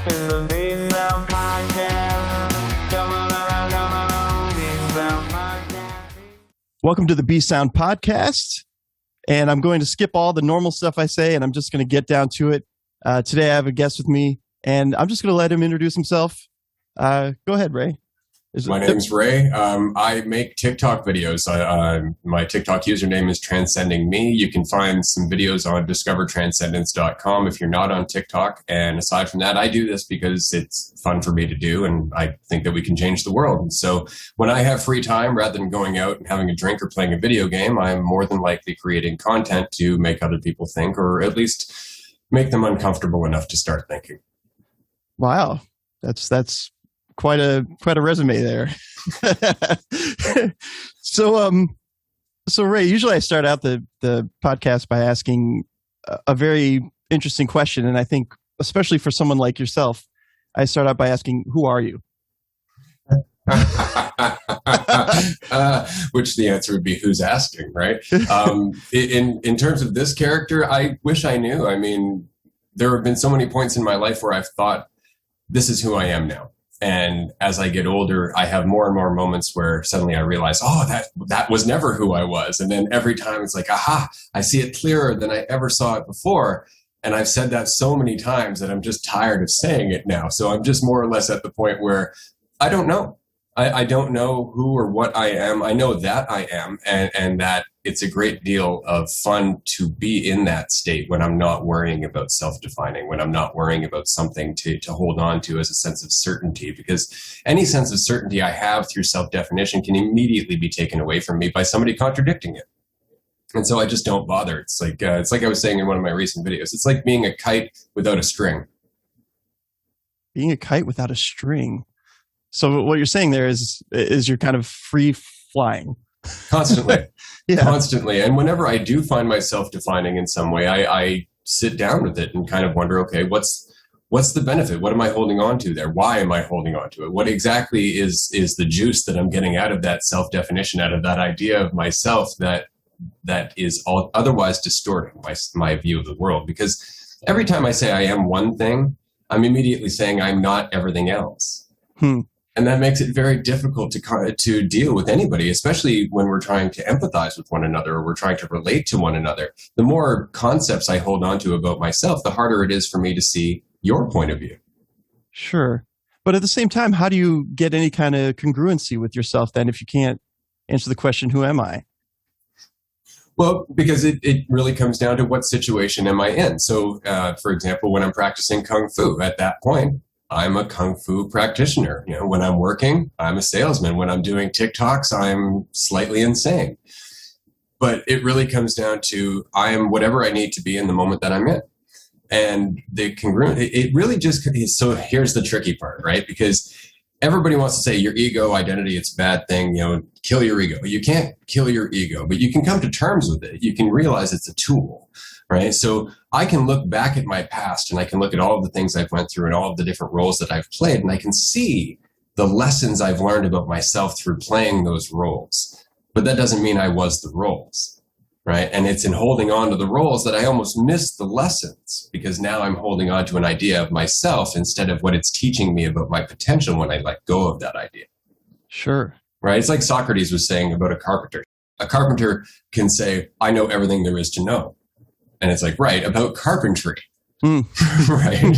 to the B-Sound Podcast. Come on, B-Sound Podcast. Welcome to the B-Sound Podcast. And I'm going to skip all the normal stuff I say, and I'm just going to get down to it. Today I have a guest with me, and I'm just going to let him introduce himself. Go ahead, Ray. My name's Ray. I make TikTok videos. My TikTok username is Transcending Me. You can find some videos on discovertranscendence.com if you're not on TikTok. And aside from that, I do this because it's fun for me to do, and I think that we can change the world. And so when I have free time, rather than going out and having a drink or playing a video game, I'm more than likely creating content to make other people think, or at least make them uncomfortable enough to start thinking. Wow. That's quite a resume there. So Ray, usually I start out the podcast by asking a very interesting question, and I think especially for someone like yourself, I start out by asking, who are you? Which the answer would be, who's asking, right? In terms of this character, I wish I knew. I mean, there have been so many points in my life where I've thought, this is who I am now. And as I get older, I have more and more moments where suddenly I realize, oh, that was never who I was. And then every time it's like, aha, I see it clearer than I ever saw it before. And I've said that so many times that I'm just tired of saying it now. So I'm just more or less at the point where I don't know. I don't know who or what I am. I know that I am, and that it's a great deal of fun to be in that state when I'm not worrying about self-defining, when I'm not worrying about something to hold on to as a sense of certainty, because any sense of certainty I have through self-definition can immediately be taken away from me by somebody contradicting it. And so I just don't bother. It's like I was saying in one of my recent videos, it's like being a kite without a string. Being a kite without a string. So what you're saying there is you're kind of free flying. Constantly. Yeah. Constantly. And whenever I do find myself defining in some way, I sit down with it and kind of wonder, okay, what's the benefit? What am I holding on to there? Why am I holding on to it? What exactly is the juice that I'm getting out of that self-definition, out of that idea of myself that is otherwise distorting my view of the world? Because every time I say I am one thing, I'm immediately saying I'm not everything else. And that makes it very difficult to deal with anybody, especially when we're trying to empathize with one another or we're trying to relate to one another. The more concepts I hold on to about myself, the harder it is for me to see your point of view. Sure. But at the same time, how do you get any kind of congruency with yourself then if you can't answer the question, who am I? Well, because it really comes down to what situation am I in. So, for example, when I'm practicing Kung Fu, at that point, I'm a Kung Fu practitioner. You know, when I'm working, I'm a salesman. When I'm doing TikToks, I'm slightly insane. But it really comes down to I am whatever I need to be in the moment that I'm in. And the congruent, it really just, so here's the tricky part, right? Because everybody wants to say your ego, identity, it's a bad thing, kill your ego. You can't kill your ego, but you can come to terms with it. You can realize it's a tool. Right. So I can look back at my past and I can look at all of the things I've went through and all of the different roles that I've played, and I can see the lessons I've learned about myself through playing those roles. But that doesn't mean I was the roles. Right. And it's in holding on to the roles that I almost missed the lessons, because now I'm holding on to an idea of myself instead of what it's teaching me about my potential when I let go of that idea. Sure. Right. It's like Socrates was saying about a carpenter. A carpenter can say, I know everything there is to know. And it's like, right, about carpentry, right?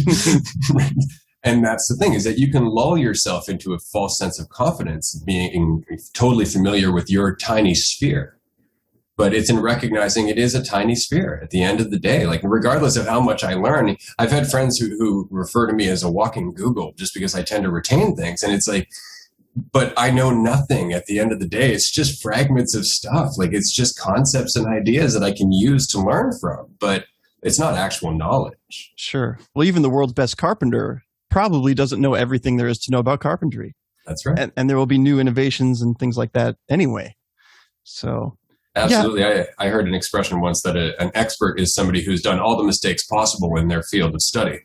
And that's the thing, is that you can lull yourself into a false sense of confidence, being totally familiar with your tiny sphere. But it's in recognizing it is a tiny sphere at the end of the day. Like, regardless of how much I learn, I've had friends who refer to me as a walking Google just because I tend to retain things. And it's like, but I know nothing at the end of the day. It's just fragments of stuff. Like, it's just concepts and ideas that I can use to learn from, but it's not actual knowledge. Sure. Well, even the world's best carpenter probably doesn't know everything there is to know about carpentry. That's right. And there will be new innovations and things like that anyway. So. Absolutely. Yeah. I heard an expression once that an expert is somebody who's done all the mistakes possible in their field of study.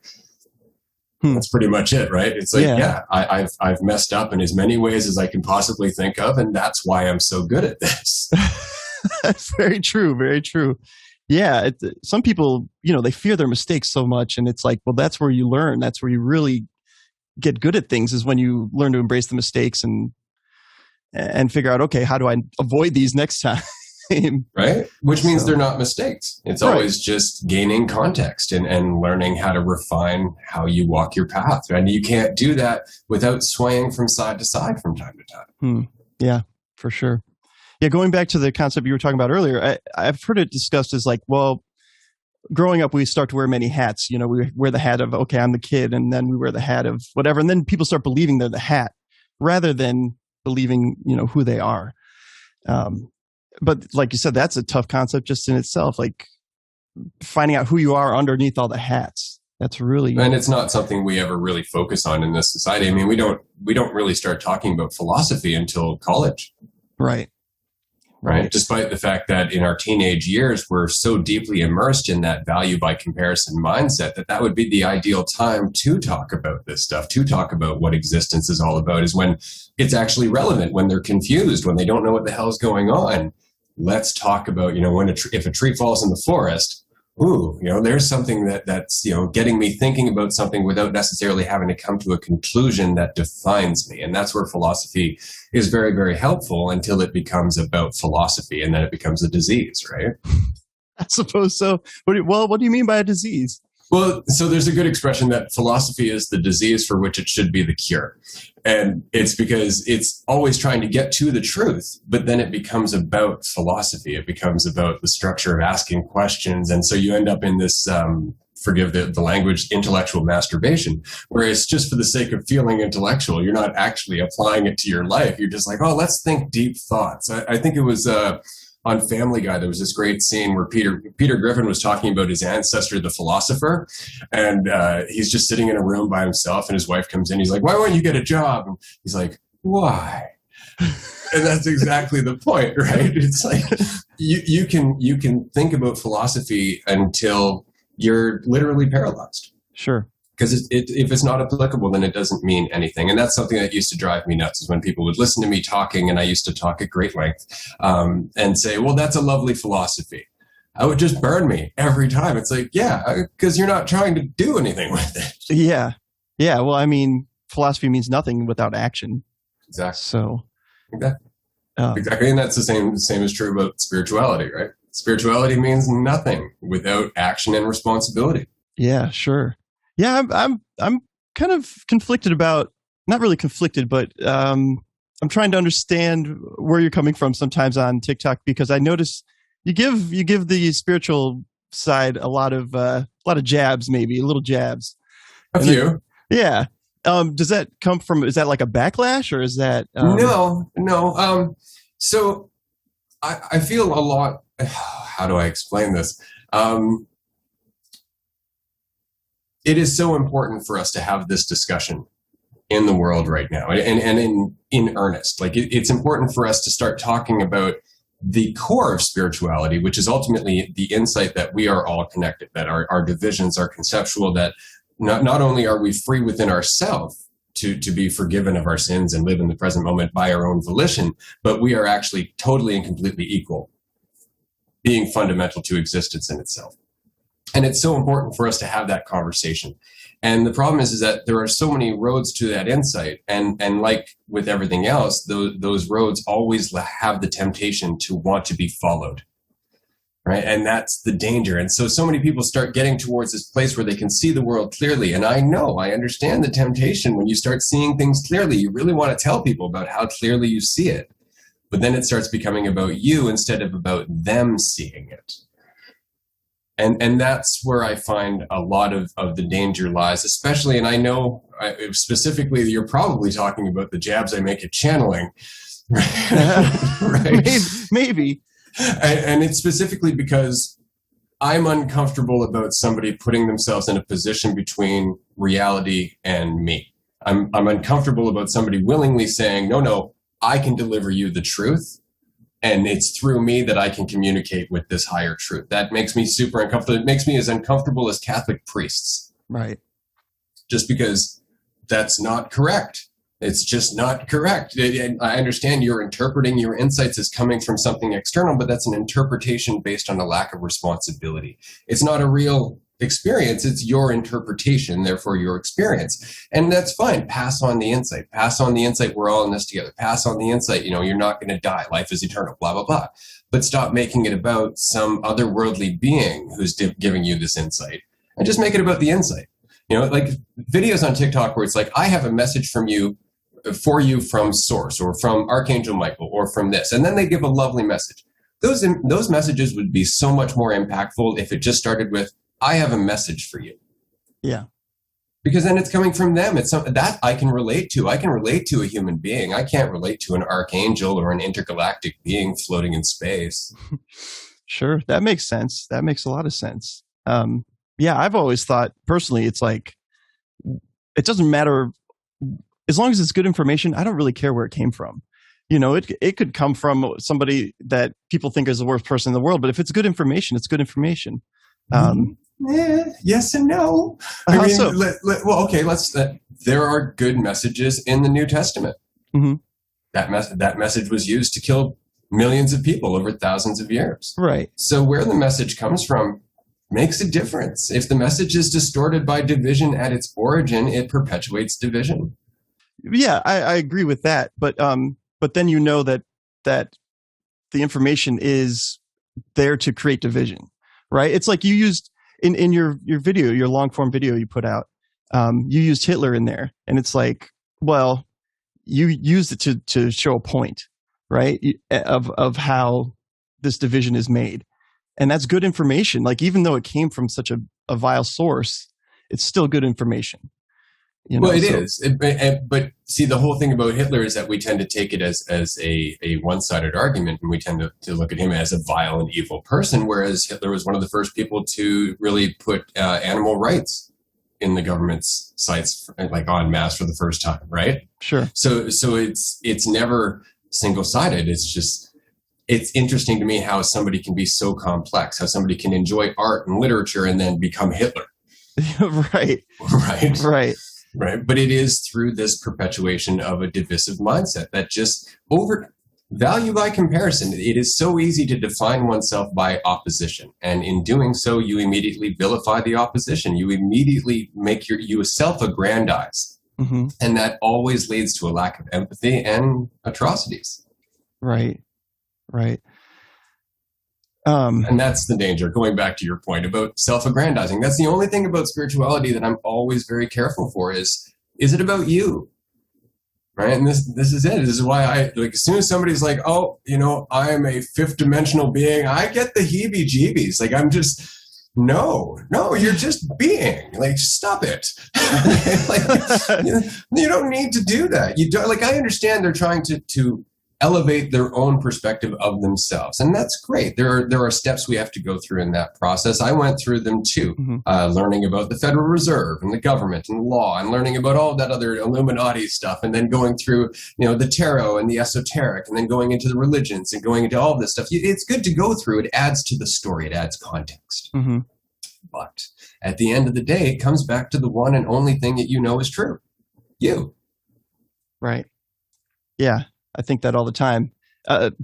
That's pretty much it, right? It's like, I've messed up in as many ways as I can possibly think of, and that's why I'm so good at this. That's very true. Very true. Yeah. Some people, they fear their mistakes so much, and it's like, well, that's where you learn. That's where you really get good at things is when you learn to embrace the mistakes and figure out, okay, how do I avoid these next time? Right? Which means they're not mistakes. It's Right. always just gaining context and learning how to refine how you walk your path. And you can't do that without swaying from side to side from time to time. Yeah, for sure. Yeah, going back to the concept you were talking about earlier, I've heard it discussed as like, well, growing up, we start to wear many hats. You know, we wear the hat of, okay, I'm the kid, and then we wear the hat of whatever. And then people start believing they're the hat rather than believing, you know, who they are. But like you said, that's a tough concept just in itself. Like finding out who you are underneath all the hats. That's really, and it's not something we ever really focus on in this society. I mean, we don't really start talking about philosophy until college. right. Right. Despite the fact that in our teenage years, we're so deeply immersed in that value by comparison mindset that would be the ideal time to talk about this stuff, to talk about what existence is all about, is when it's actually relevant, when they're confused, when they don't know what the hell's going on. Let's talk about, you know, if a tree falls in the forest, ooh, you know, there's something that's, you know, getting me thinking about something without necessarily having to come to a conclusion that defines me. And that's where philosophy is very, very helpful until it becomes about philosophy, and then it becomes a disease, right? I suppose so. What do you mean by a disease? Well, so there's a good expression that philosophy is the disease for which it should be the cure. And it's because it's always trying to get to the truth, but then it becomes about philosophy. It becomes about the structure of asking questions. And so you end up in this, forgive the language, intellectual masturbation, where it's just for the sake of feeling intellectual. You're not actually applying it to your life. You're just like, oh, let's think deep thoughts. I think it was on Family Guy, there was this great scene where Peter Griffin was talking about his ancestor, the philosopher, and he's just sitting in a room by himself, and his wife comes in. He's like, why won't you get a job? And he's like, why? And that's exactly the point, right? It's like you can think about philosophy until you're literally paralyzed. Sure. Because if it's not applicable, then it doesn't mean anything. And that's something that used to drive me nuts, is when people would listen to me talking, and I used to talk at great length, and say, well, that's a lovely philosophy. I would just burn me every time. It's like, yeah, because you're not trying to do anything with it. Yeah. Yeah. Well, I mean, philosophy means nothing without action. Exactly. So. Exactly. And that's the same is true about spirituality, right? Spirituality means nothing without action and responsibility. Yeah, sure. Yeah, I'm kind of conflicted about, not really conflicted, but I'm trying to understand where you're coming from sometimes on TikTok, because I notice you give the spiritual side a lot of jabs, maybe little jabs. A few. Yeah. Does that come from, is that like a backlash, or is that? No. So I feel a lot, how do I explain this? It is so important for us to have this discussion in the world right now, and in earnest. Like it's important for us to start talking about the core of spirituality, which is ultimately the insight that we are all connected, that our divisions are conceptual, that not only are we free within ourselves to be forgiven of our sins and live in the present moment by our own volition, but we are actually totally and completely equal, being fundamental to existence in itself. And it's so important for us to have that conversation. And the problem is that there are so many roads to that insight. And like with everything else, those roads always have the temptation to want to be followed. Right. And that's the danger. And so many people start getting towards this place where they can see the world clearly. And I understand the temptation when you start seeing things clearly. You really want to tell people about how clearly you see it. But then it starts becoming about you instead of about them seeing it. And that's where I find a lot of the danger lies, especially, and I know specifically you're probably talking about the jabs I make at channeling. Right? Maybe. And it's specifically because I'm uncomfortable about somebody putting themselves in a position between reality and me. I'm uncomfortable about somebody willingly saying, no, I can deliver you the truth. And it's through me that I can communicate with this higher truth. That makes me super uncomfortable. It makes me as uncomfortable as Catholic priests. Right. Just because that's not correct. It's just not correct. I understand you're interpreting your insights as coming from something external, but that's an interpretation based on a lack of responsibility. It's not a real experience. It's your interpretation, therefore your experience. And that's fine. Pass on the insight. Pass on the insight. We're all in this together. Pass on the insight. You're not going to die. Life is eternal, blah, blah, blah. But stop making it about some otherworldly being who's giving you this insight, and just make it about the insight. Like videos on TikTok where it's like, I have a message for you from Source or from Archangel Michael or from this. And then they give a lovely message. Those messages would be so much more impactful if it just started with, I have a message for you. Yeah. Because then it's coming from them. It's something that I can relate to. I can relate to a human being. I can't relate to an archangel or an intergalactic being floating in space. Sure. That makes sense. That makes a lot of sense. Yeah, I've always thought personally, it's like, it doesn't matter as long as it's good information. I don't really care where it came from. It could come from somebody that people think is the worst person in the world, but if it's good information, it's good information. Yes and no. There are good messages in the New Testament. Mm-hmm. That message was used to kill millions of people over thousands of years. Right. So where the message comes from makes a difference. If the message is distorted by division at its origin, it perpetuates division. Yeah, I agree with that. But then that the information is there to create division, right? It's like you used in your video, your long form video you put out, you used Hitler in there, and it's like, well, you used it to show a point, right? Of how this division is made. And that's good information. Like, even though it came from such a vile source, it's still good information. Well, it is. But see, the whole thing about Hitler is that we tend to take it as a one-sided argument, and we tend to look at him as a vile and evil person, whereas Hitler was one of the first people to really put animal rights in the government's sights, like en masse for the first time, right? Sure. So it's never single-sided. It's interesting to me how somebody can be so complex, how somebody can enjoy art and literature and then become Hitler. Right. But it is through this perpetuation of a divisive mindset that just value by comparison. It is so easy to define oneself by opposition. And in doing so, you immediately vilify the opposition. You immediately make you self-aggrandize. Mm-hmm. And that always leads to a lack of empathy and atrocities. Right. And that's the danger, going back to your point about self-aggrandizing. That's the only thing about spirituality that I'm always very careful for is it about you? Right? And this is it. This is why as soon as somebody's like, oh, I am a fifth dimensional being, I get the heebie-jeebies. Like, I'm just, no, you're just being. Like, stop it. Like, you don't need to do that. You don't, like, I understand they're trying to elevate their own perspective of themselves. And that's great. There are steps we have to go through in that process. I went through them too, learning about the Federal Reserve and the government and law, and learning about all that other Illuminati stuff, and then going through, the tarot and the esoteric, and then going into the religions and going into all of this stuff. It's good to go through. It adds to the story. It adds context. Mm-hmm. But at the end of the day, it comes back to the one and only thing that you know is true. You. Right. Yeah. I think that all the time,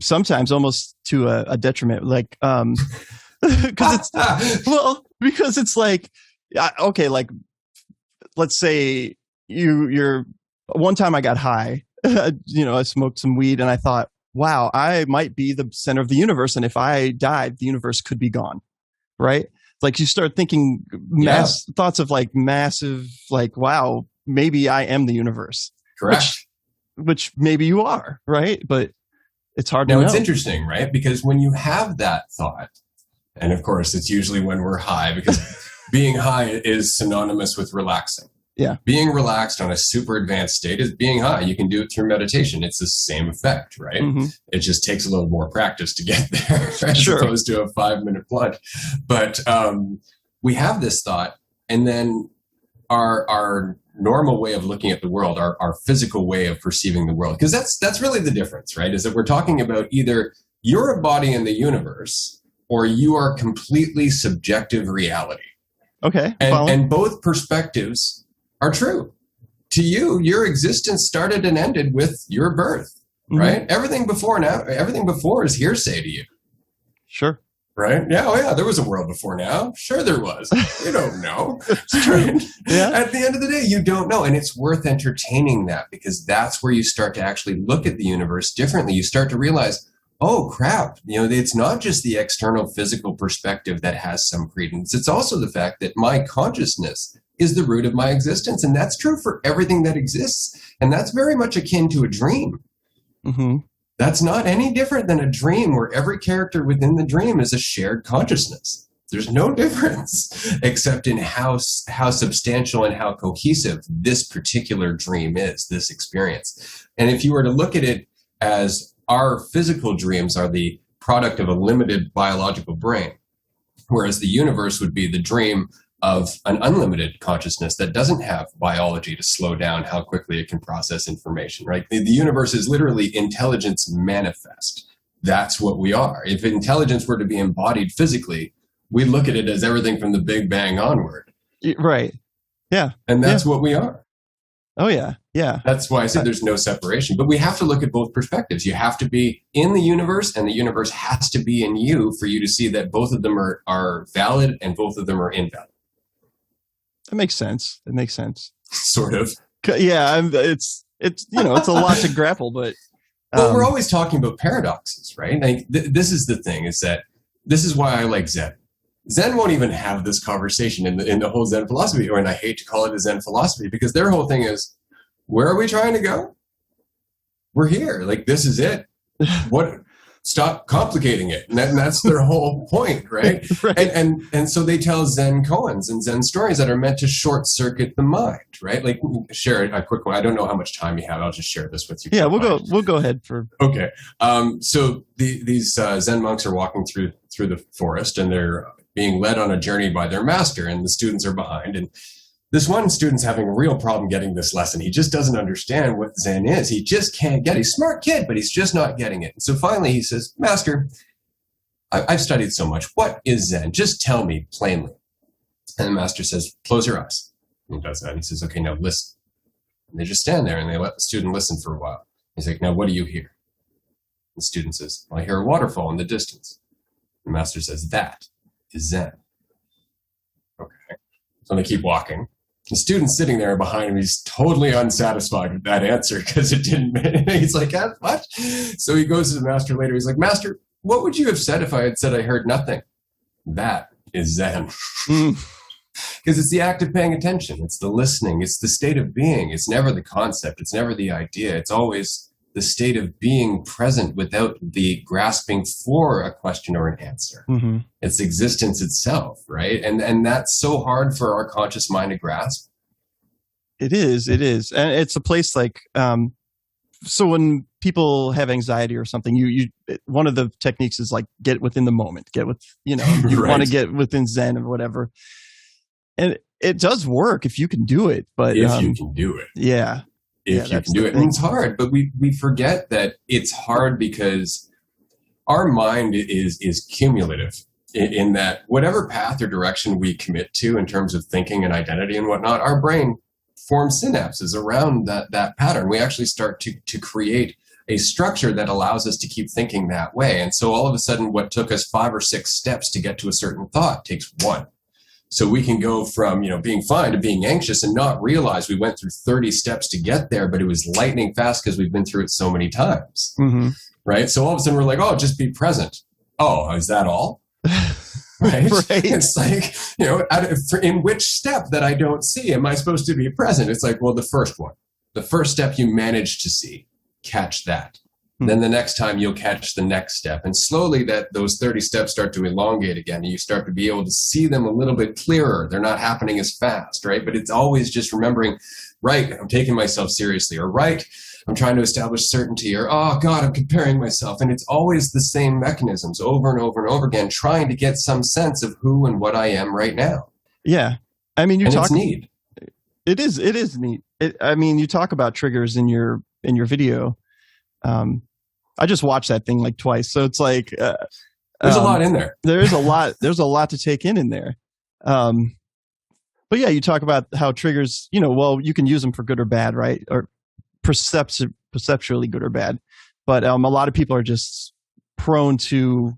sometimes almost to a detriment, like, because it's like, okay, like, let's say you're one time I got high, I smoked some weed and I thought, wow, I might be the center of the universe. And if I died, the universe could be gone. Right. Like, you start thinking thoughts of like massive, like, wow, maybe I am the universe. Correct. Which maybe you are, right? But it's hard to know. Now, it's interesting, right? Because when you have that thought, and of course, it's usually when we're high, because being high is synonymous with relaxing. Yeah. Being relaxed on a super advanced state is being high. You can do it through meditation. It's the same effect, right? Mm-hmm. It just takes a little more practice to get there, as opposed to a 5-minute plunge. But we have this thought, and then our normal way of looking at the world, our physical way of perceiving the world, because that's really the difference, right? Is that we're talking about either you're a body in the universe or you are completely subjective reality. Okay. And both perspectives are true. To you, your existence started and ended with your birth, right? Mm-hmm. Everything before is hearsay to you. Sure. Right? Yeah, oh yeah, there was a world before now. Sure there was. You don't know. Right? Yeah. At the end of the day, you don't know. And it's worth entertaining that, because that's where you start to actually look at the universe differently. You start to realize, oh crap, it's not just the external physical perspective that has some credence. It's also the fact that my consciousness is the root of my existence. And that's true for everything that exists. And that's very much akin to a dream. Mm-hmm. That's not any different than a dream where every character within the dream is a shared consciousness. There's no difference except in how substantial and how cohesive this particular dream is, this experience. And if you were to look at it as our physical dreams are the product of a limited biological brain, whereas the universe would be the dream of an unlimited consciousness that doesn't have biology to slow down how quickly it can process information, right? The universe is literally intelligence manifest. That's what we are. If intelligence were to be embodied physically, we look at it as everything from the Big Bang onward. Right. Yeah. And that's what we are. Oh, yeah. Yeah. That's why I said there's no separation. But we have to look at both perspectives. You have to be in the universe, and the universe has to be in you for you to see that both of them are valid and both of them are invalid. That makes sense. It makes sense. Sort of. Yeah. It's it's a lot to grapple, but. Well, we're always talking about paradoxes, right? Like this is the thing, is that this is why I like Zen. Zen won't even have this conversation in the whole Zen philosophy, and I hate to call it a Zen philosophy, because their whole thing is, where are we trying to go? We're here. Like, this is it. Stop complicating it. And that's their whole point, right? Right. And so they tell Zen koans and Zen stories that are meant to short circuit the mind, right? Like, share a quick one. I don't know how much time you have. I'll just share this with you. Yeah, we'll go ahead for. Okay. So these Zen monks are walking through the forest, and they're being led on a journey by their master, and the students are behind. And this one student's having a real problem getting this lesson. He just doesn't understand what Zen is. He just can't get it. He's a smart kid, but he's just not getting it. So finally he says, Master, I've studied so much. What is Zen? Just tell me plainly. And the master says, close your eyes. And he does that. And he says, okay, now listen. And they just stand there, and they let the student listen for a while. He's like, now what do you hear? The student says, well, I hear a waterfall in the distance. The master says, that is Zen. Okay. So they keep walking. The student's sitting there behind him. He's totally unsatisfied with that answer because it didn't. He's like, what? So he goes to the master later. He's like, Master, what would you have said if I had said I heard nothing? That is Zen. Because it's the act of paying attention. It's the listening. It's the state of being. It's never the concept. It's never the idea. It's always the state of being present without the grasping for a question or an answer. Mm-hmm. It's existence itself, right? And that's so hard for our conscious mind to grasp. It is. And it's a place like, so when people have anxiety or something, you one of the techniques is like, get within the moment, you Right. want to get within Zen or whatever. And it does work if you can do it, but if you can do it. Yeah. If you can do it. And it's hard, but we forget that it's hard because our mind is cumulative in that whatever path or direction we commit to in terms of thinking and identity and whatnot, our brain forms synapses around that pattern. We actually start to create a structure that allows us to keep thinking that way. And so all of a sudden, what took us 5 or 6 steps to get to a certain thought takes 1. So we can go from, being fine to being anxious and not realize we went through 30 steps to get there, but it was lightning fast because we've been through it so many times, mm-hmm. Right? So all of a sudden we're like, oh, just be present. Oh, is that all? Right? Right. It's like, in which step that I don't see am I supposed to be present? It's like, well, the first one, the first step you managed to see, catch that. Then the next time you'll catch the next step. And slowly those 30 steps start to elongate again. And you start to be able to see them a little bit clearer. They're not happening as fast, right? But it's always just remembering, right, I'm taking myself seriously, or right, I'm trying to establish certainty, or, oh God, I'm comparing myself. And it's always the same mechanisms over and over and over again, trying to get some sense of who and what I am right now. Yeah. I mean, it's neat. It is neat. You talk about triggers in your video. I just watched that thing like twice, so it's like there's a lot in there. There's a lot to take in there. But yeah, you talk about how triggers, you can use them for good or bad, right? Or perceptually good or bad. But a lot of people are just prone to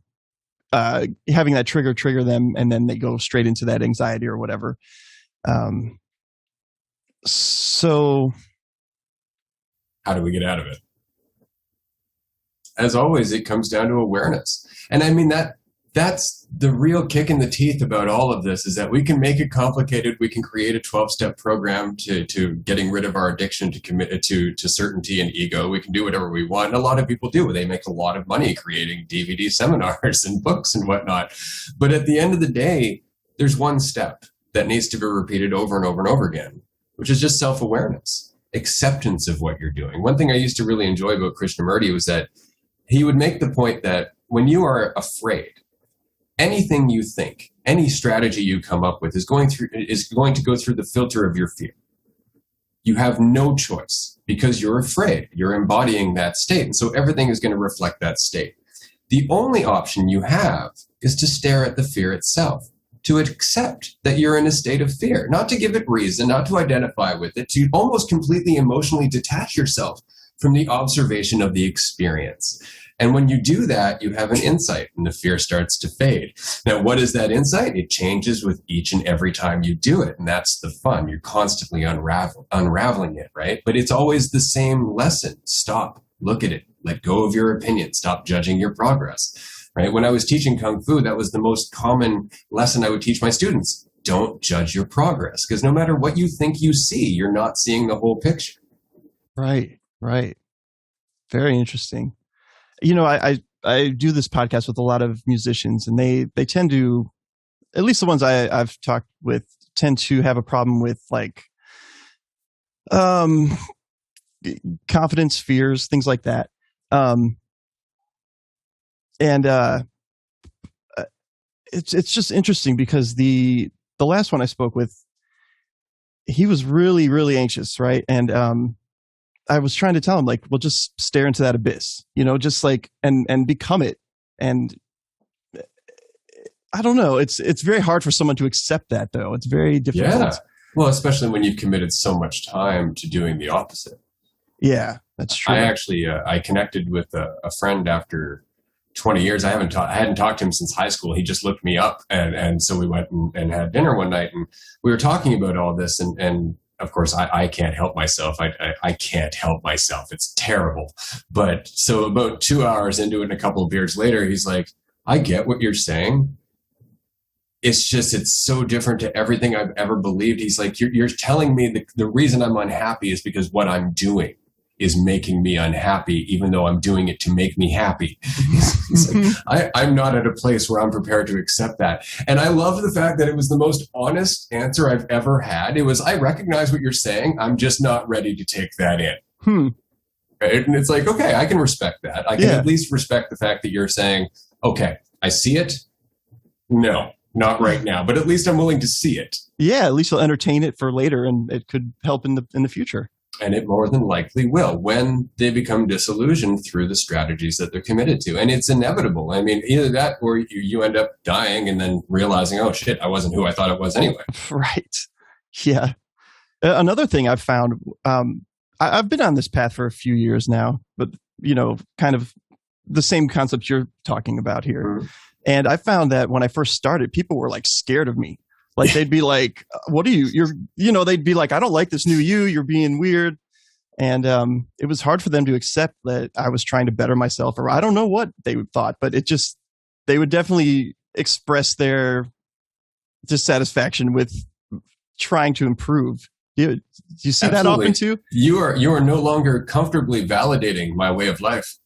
having that trigger them, and then they go straight into that anxiety or whatever. So how do we get out of it? As always, it comes down to awareness. And I mean, that's the real kick in the teeth about all of this, is that we can make it complicated. We can create a 12-step program to getting rid of our addiction to commit to certainty and ego. We can do whatever we want. And a lot of people do. They make a lot of money creating DVD seminars and books and whatnot. But at the end of the day, there's one step that needs to be repeated over and over and over again, which is just self-awareness, acceptance of what you're doing. One thing I used to really enjoy about Krishnamurti was that he would make the point that when you are afraid, anything you think, any strategy you come up with is going to go through the filter of your fear. You have no choice because you're afraid. You're embodying that state. And so everything is going to reflect that state. The only option you have is to stare at the fear itself, to accept that you're in a state of fear, not to give it reason, not to identify with it, to almost completely emotionally detach yourself from the observation of the experience. And when you do that, you have an insight and the fear starts to fade. Now, what is that insight? It changes with each and every time you do it. And that's the fun. You're constantly unraveling it, right? But it's always the same lesson. Stop, look at it, let go of your opinion, stop judging your progress, right? When I was teaching Kung Fu, that was the most common lesson I would teach my students. Don't judge your progress, because no matter what you think you see, you're not seeing the whole picture. Right. Very interesting. You know, I do this podcast with a lot of musicians, and they tend to, at least the ones I've talked with, tend to have a problem with like confidence, fears, things like that. It's just interesting because the last one I spoke with, he was really, really anxious, right? And I was trying to tell him, like, well, just stare into that abyss, you know, just like, and become it. And I don't know. It's very hard for someone to accept that, though. It's very difficult. Yeah. Well, especially when you've committed so much time to doing the opposite. Yeah, that's true. I actually, I connected with a friend after 20 years. I hadn't talked to him since high school. He just looked me up. And so we went and had dinner one night, and we were talking about all this, and of course, I can't help myself. I can't help myself. It's terrible. But so about 2 hours into it and a couple of beers later, he's like, I get what you're saying. It's just, it's so different to everything I've ever believed. He's like, you're telling me the reason I'm unhappy is because what I'm doing is making me unhappy, even though I'm doing it to make me happy. He's like, I'm not at a place where I'm prepared to accept that. And I love the fact that it was the most honest answer I've ever had. It was, I recognize what you're saying. I'm just not ready to take that in. Right? And it's like, okay, I can respect that. I can at least respect the fact that you're saying, okay, I see it. No, not right now, but at least I'm willing to see it. Yeah, at least you'll entertain it for later, and it could help in the future. And it more than likely will when they become disillusioned through the strategies that they're committed to. And it's inevitable. I mean, either that or you end up dying and then realizing, oh, shit, I wasn't who I thought it was anyway. Right. Yeah. Another thing I've found, I've been on this path for a few years now, but, you know, kind of the same concept you're talking about here. Mm-hmm. And I found that when I first started, people were like scared of me. Like they'd be like, what are you, they'd be like, I don't like this new you, you're being weird. And it was hard for them to accept that I was trying to better myself, or I don't know what they thought, but they would definitely express their dissatisfaction with trying to improve. Do you see that often too? You are no longer comfortably validating my way of life.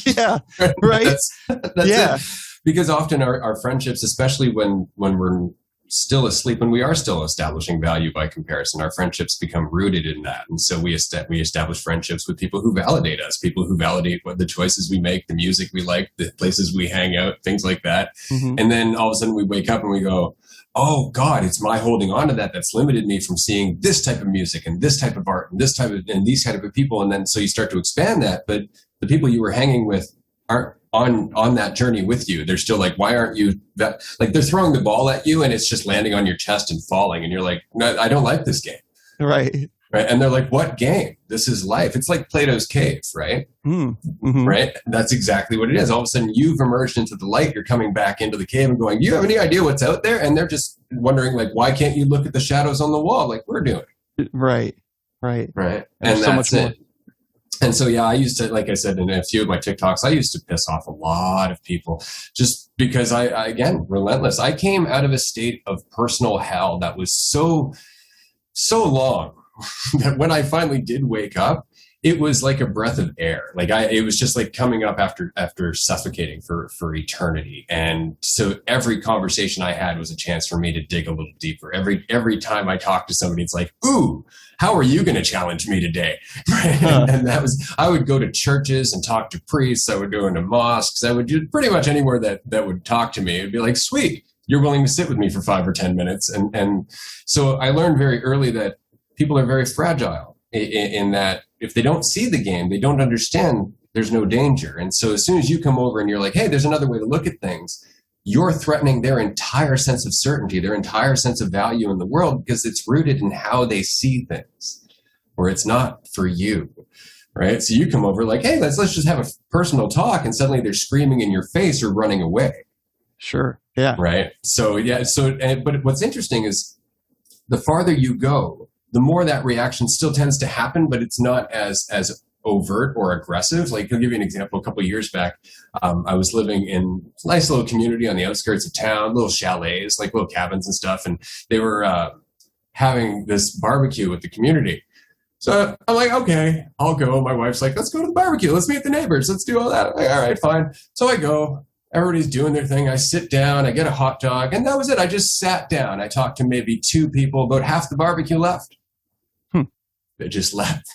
Yeah, right. That's it. Because often our friendships, especially when we're still asleep, when we are still establishing value by comparison, our friendships become rooted in that. And so we establish friendships with people who validate us, people who validate what the choices we make, the music we like, the places we hang out, things like that. Mm-hmm. And then all of a sudden we wake up and we go, oh God, it's my holding on to that that's limited me from seeing this type of music and this type of art and these type of people. And then so you start to expand that, but the people you were hanging with aren't on that journey with you. They're still like, why aren't you that? Like they're throwing the ball at you and it's just landing on your chest and falling. And you're like, no, I don't like this game. Right. right? And they're like, what game? This is life. It's like Plato's cave, right? Mm-hmm. Right? That's exactly what it is. All of a sudden, you've emerged into the light. You're coming back into the cave and going, do you have any idea what's out there? And they're just wondering, like, why can't you look at the shadows on the wall like we're doing? Right. And There's so much more. And so, yeah, I used to, like I said in a few of my TikToks, I used to piss off a lot of people just because I again, relentless. I came out of a state of personal hell that was so long that when I finally did wake up, it was like a breath of air. Like it was just like coming up after suffocating for eternity. And so every conversation I had was a chance for me to dig a little deeper. Every time I talked to somebody, it's like, ooh, how are you going to challenge me today? And that was, I would go to churches and talk to priests. I would go into mosques. I would do pretty much anywhere that would talk to me. It'd be like, sweet, you're willing to sit with me for 5 or 10 minutes. And so I learned very early that people are very fragile in that if they don't see the game, they don't understand there's no danger. And so as soon as you come over and you're like, hey, there's another way to look at things, you're threatening their entire sense of certainty, their entire sense of value in the world, because it's rooted in how they see things, or it's not for you, right? So you come over like, hey, let's just have a personal talk, and suddenly they're screaming in your face or running away. Sure. Yeah. Right. So, yeah. But what's interesting is the farther you go, the more that reaction still tends to happen, but it's not as overt or aggressive. Like, I'll give you an example. A couple of years back, I was living in a nice little community on the outskirts of town, little chalets, like little cabins and stuff. And they were having this barbecue with the community. So I'm like, okay, I'll go. My wife's like, let's go to the barbecue. Let's meet the neighbors. Let's do all that. I'm like, all right, fine. So I go. Everybody's doing their thing. I sit down. I get a hot dog. And that was it. I just sat down. I talked to maybe 2 people. About half the barbecue left. They just left.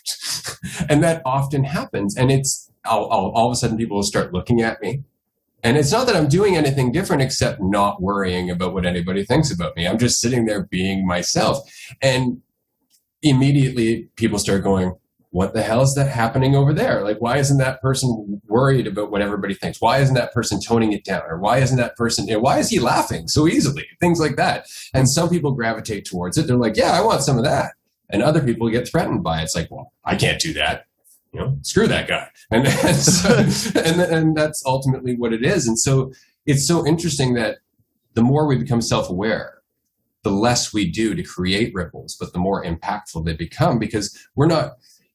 And that often happens. And it's all of a sudden people will start looking at me. And it's not that I'm doing anything different except not worrying about what anybody thinks about me. I'm just sitting there being myself. And immediately people start going, what the hell is that happening over there? Like, why isn't that person worried about what everybody thinks? Why isn't that person toning it down? Or why isn't that person, why is he laughing so easily? Things like that. And some people gravitate towards it. They're like, yeah, I want some of that. And other people get threatened by it. It's like, well, I can't do that. Screw that guy. And and that's ultimately what it is. And so it's so interesting that the more we become self-aware, the less we do to create ripples, but the more impactful they become, because we're not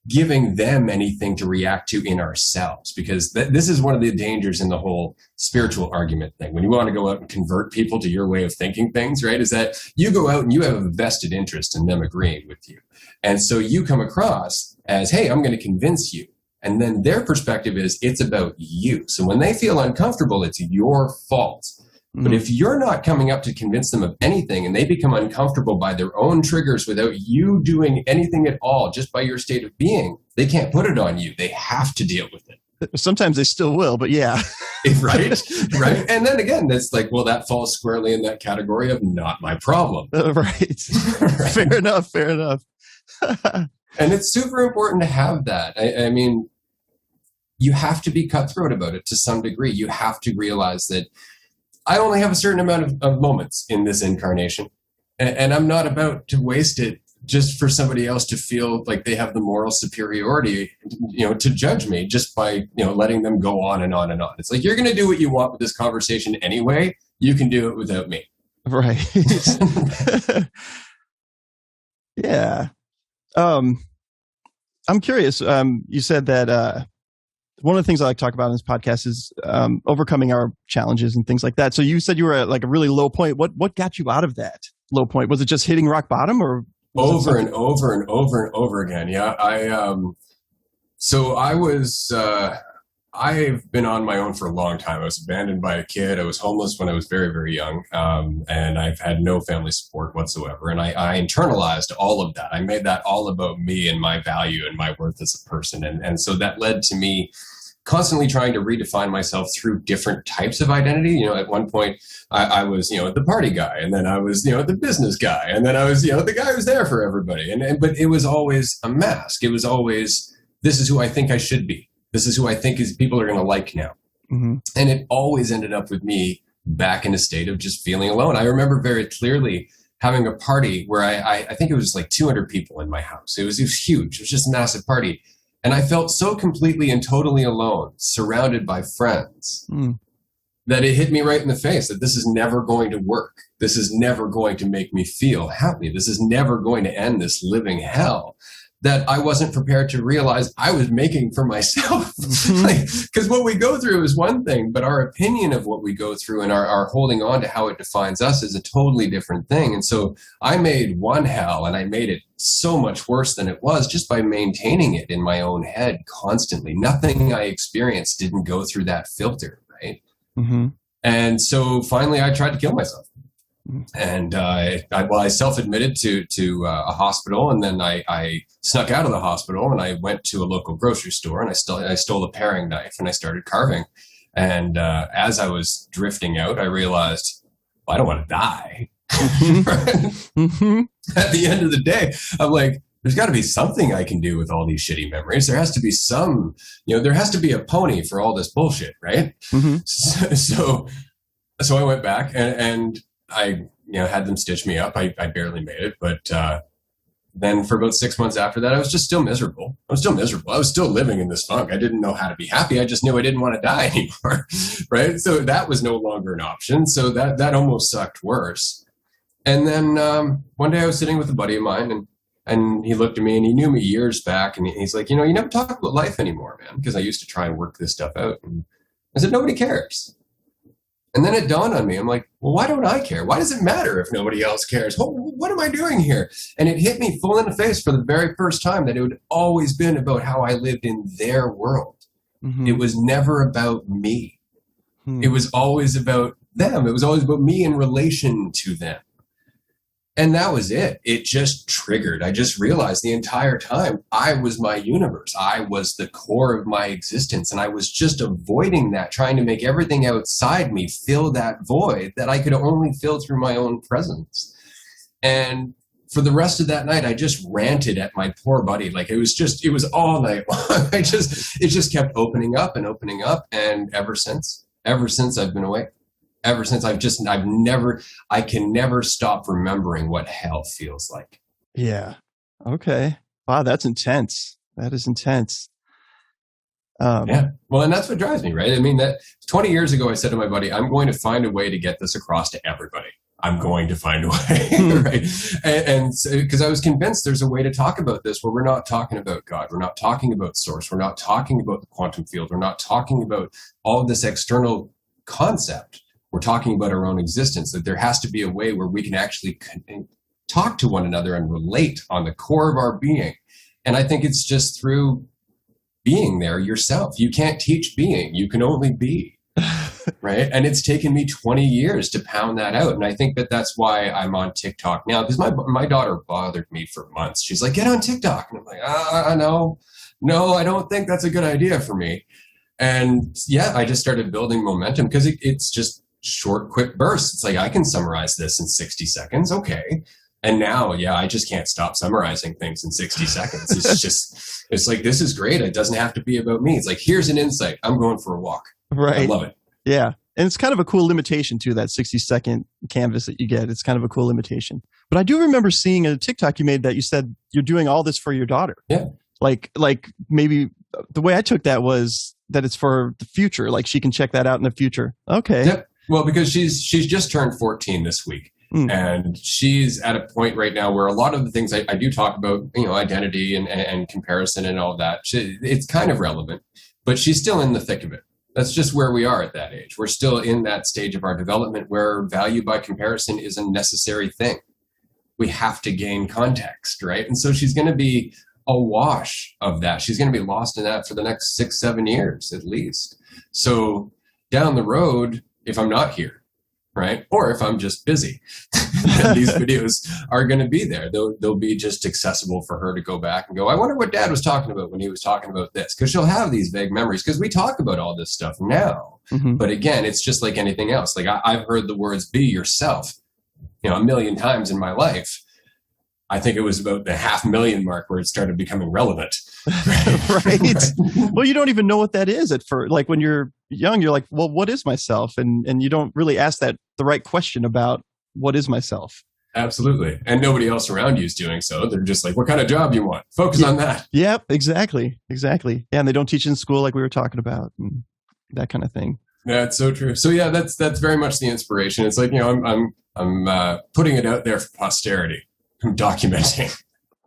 giving them anything to react to in ourselves. Because this is one of the dangers in the whole spiritual argument thing. When you want to go out and convert people to your way of thinking things, right, is that you go out and you have a vested interest in them agreeing with you. And so you come across as, hey, I'm going to convince you. And then their perspective is it's about you. So when they feel uncomfortable, it's your fault. But if you're not coming up to convince them of anything and they become uncomfortable by their own triggers without you doing anything at all, just by your state of being, they can't put it on you. They have to deal with it. Sometimes they still will, but yeah. Right. And then again, that's like, well, that falls squarely in that category of not my problem. Right. Fair enough. And it's super important to have that. I mean, you have to be cutthroat about it to some degree. You have to realize that I only have a certain amount of moments in this incarnation, and I'm not about to waste it just for somebody else to feel like they have the moral superiority, to judge me just by, letting them go on and on and on. It's like, you're going to do what you want with this conversation anyway. You can do it without me. Right. Yeah. I'm curious. You said that, one of the things I like to talk about in this podcast is overcoming our challenges and things like that. So you said you were at like a really low point. What got you out of that low point? Was it just hitting rock bottom, or over and over again? Yeah, so I was. I've been on my own for a long time. I was abandoned by a kid. I was homeless when I was very, very young, and I've had no family support whatsoever. And I internalized all of that. I made that all about me and my value and my worth as a person. And so that led to me constantly trying to redefine myself through different types of identity. At one point I was, the party guy, and then I was, the business guy, and then I was, the guy who's there for everybody. But it was always a mask. It was always, this is who I think I should be. This is who I think people are going to like now. Mm-hmm. And it always ended up with me back in a state of just feeling alone. I remember very clearly having a party where I think it was like 200 people in my house. It was huge. It was just a massive party. And I felt so completely and totally alone, surrounded by friends, that it hit me right in the face that this is never going to work. This is never going to make me feel happy. This is never going to end this living hell that I wasn't prepared to realize I was making for myself. Because what we go through is one thing, but our opinion of what we go through and our holding on to how it defines us is a totally different thing. And so I made one hell, and I made it so much worse than it was just by maintaining it in my own head constantly. Nothing I experienced didn't go through that filter, right? Mm-hmm. And so finally I tried to kill myself. And I self-admitted to a hospital, and then I snuck out of the hospital and I went to a local grocery store, and I stole a paring knife and I started carving. And as I was drifting out, I realized, well, I don't want to die. Mm-hmm. At the end of the day, I'm like, there's got to be something I can do with all these shitty memories. There has to be there has to be a pony for all this bullshit, right? Mm-hmm. So I went back and I had them stitch me up. I barely made it, but then for about 6 months after that, I was just still miserable. I was still living in this funk. I didn't know how to be happy. I just knew I didn't want to die anymore, right? So that was no longer an option. So that almost sucked worse. And then one day I was sitting with a buddy of mine, and he looked at me, and he knew me years back, and he's like, you never talk about life anymore, man, because I used to try and work this stuff out. And I said, nobody cares. And then it dawned on me. I'm like, well, why don't I care? Why does it matter if nobody else cares? What am I doing here? And it hit me full in the face for the very first time that it had always been about how I lived in their world. Mm-hmm. It was never about me. Mm-hmm. It was always about them. It was always about me in relation to them. And that was it. It just triggered. I just realized the entire time I was my universe. I was the core of my existence. And I was just avoiding that, trying to make everything outside me fill that void that I could only fill through my own presence. And for the rest of that night, I just ranted at my poor buddy. Like it was all night long. It just kept opening up. And ever since I've been awake. Ever since I can never stop remembering what hell feels like. Yeah. Okay. Wow. That's intense. That is intense. Yeah. Well, and that's what drives me, right? I mean, that 20 years ago, I said to my buddy, I'm going to find a way to get this across to everybody. I'm going to find a way, right? And because I was convinced there's a way to talk about this where we're not talking about God. We're not talking about source. We're not talking about the quantum field. We're not talking about all of this external concept. We're talking about our own existence, that there has to be a way where we can actually talk to one another and relate on the core of our being. And I think it's just through being there yourself. You can't teach being, you can only be, right? And it's taken me 20 years to pound that out. And I think that's why I'm on TikTok now, because my daughter bothered me for months. She's like, get on TikTok. And I'm like, no, I don't think that's a good idea for me. And yeah, I just started building momentum because it's just short, quick bursts. It's like, I can summarize this in 60 seconds. Okay. And now, I just can't stop summarizing things in 60 seconds. It's like, this is great. It doesn't have to be about me. It's like, here's an insight. I'm going for a walk. Right. I love it. Yeah. And it's kind of a cool limitation too, that 60-second canvas that you get. It's kind of a cool limitation. But I do remember seeing a TikTok you made that you said you're doing all this for your daughter. Yeah. Like maybe the way I took that was that it's for the future. Like she can check that out in the future. Okay. Yep. Well, because she's just turned 14 this week. And she's at a point right now where a lot of the things I do talk about, identity and comparison and all that, it's kind of relevant, but she's still in the thick of it. That's just where we are at that age. We're still in that stage of our development where value by comparison is a necessary thing. We have to gain context, right? And so she's going to be awash of that. She's going to be lost in that for the next 6-7 years at least. So down the road, if I'm not here, right? Or if I'm just busy, these videos are going to be there. They'll be just accessible for her to go back and go, I wonder what Dad was talking about when he was talking about this. Because she'll have these vague memories because we talk about all this stuff now. Mm-hmm. But again, it's just like anything else. Like I've heard the words be yourself, a million times in my life. I think it was about the 500,000 mark where it started becoming relevant. Right. Well, you don't even know what that is at first. Like when you're young, you're like, well, what is myself? And you don't really ask the right question about what is myself. Absolutely. And nobody else around you is doing so. They're just like, what kind of job you want? Focus on that. Yep, exactly. Yeah, and they don't teach in school like we were talking about and that kind of thing. That's so true. So yeah, that's very much the inspiration. It's like, I'm putting it out there for posterity. I'm documenting.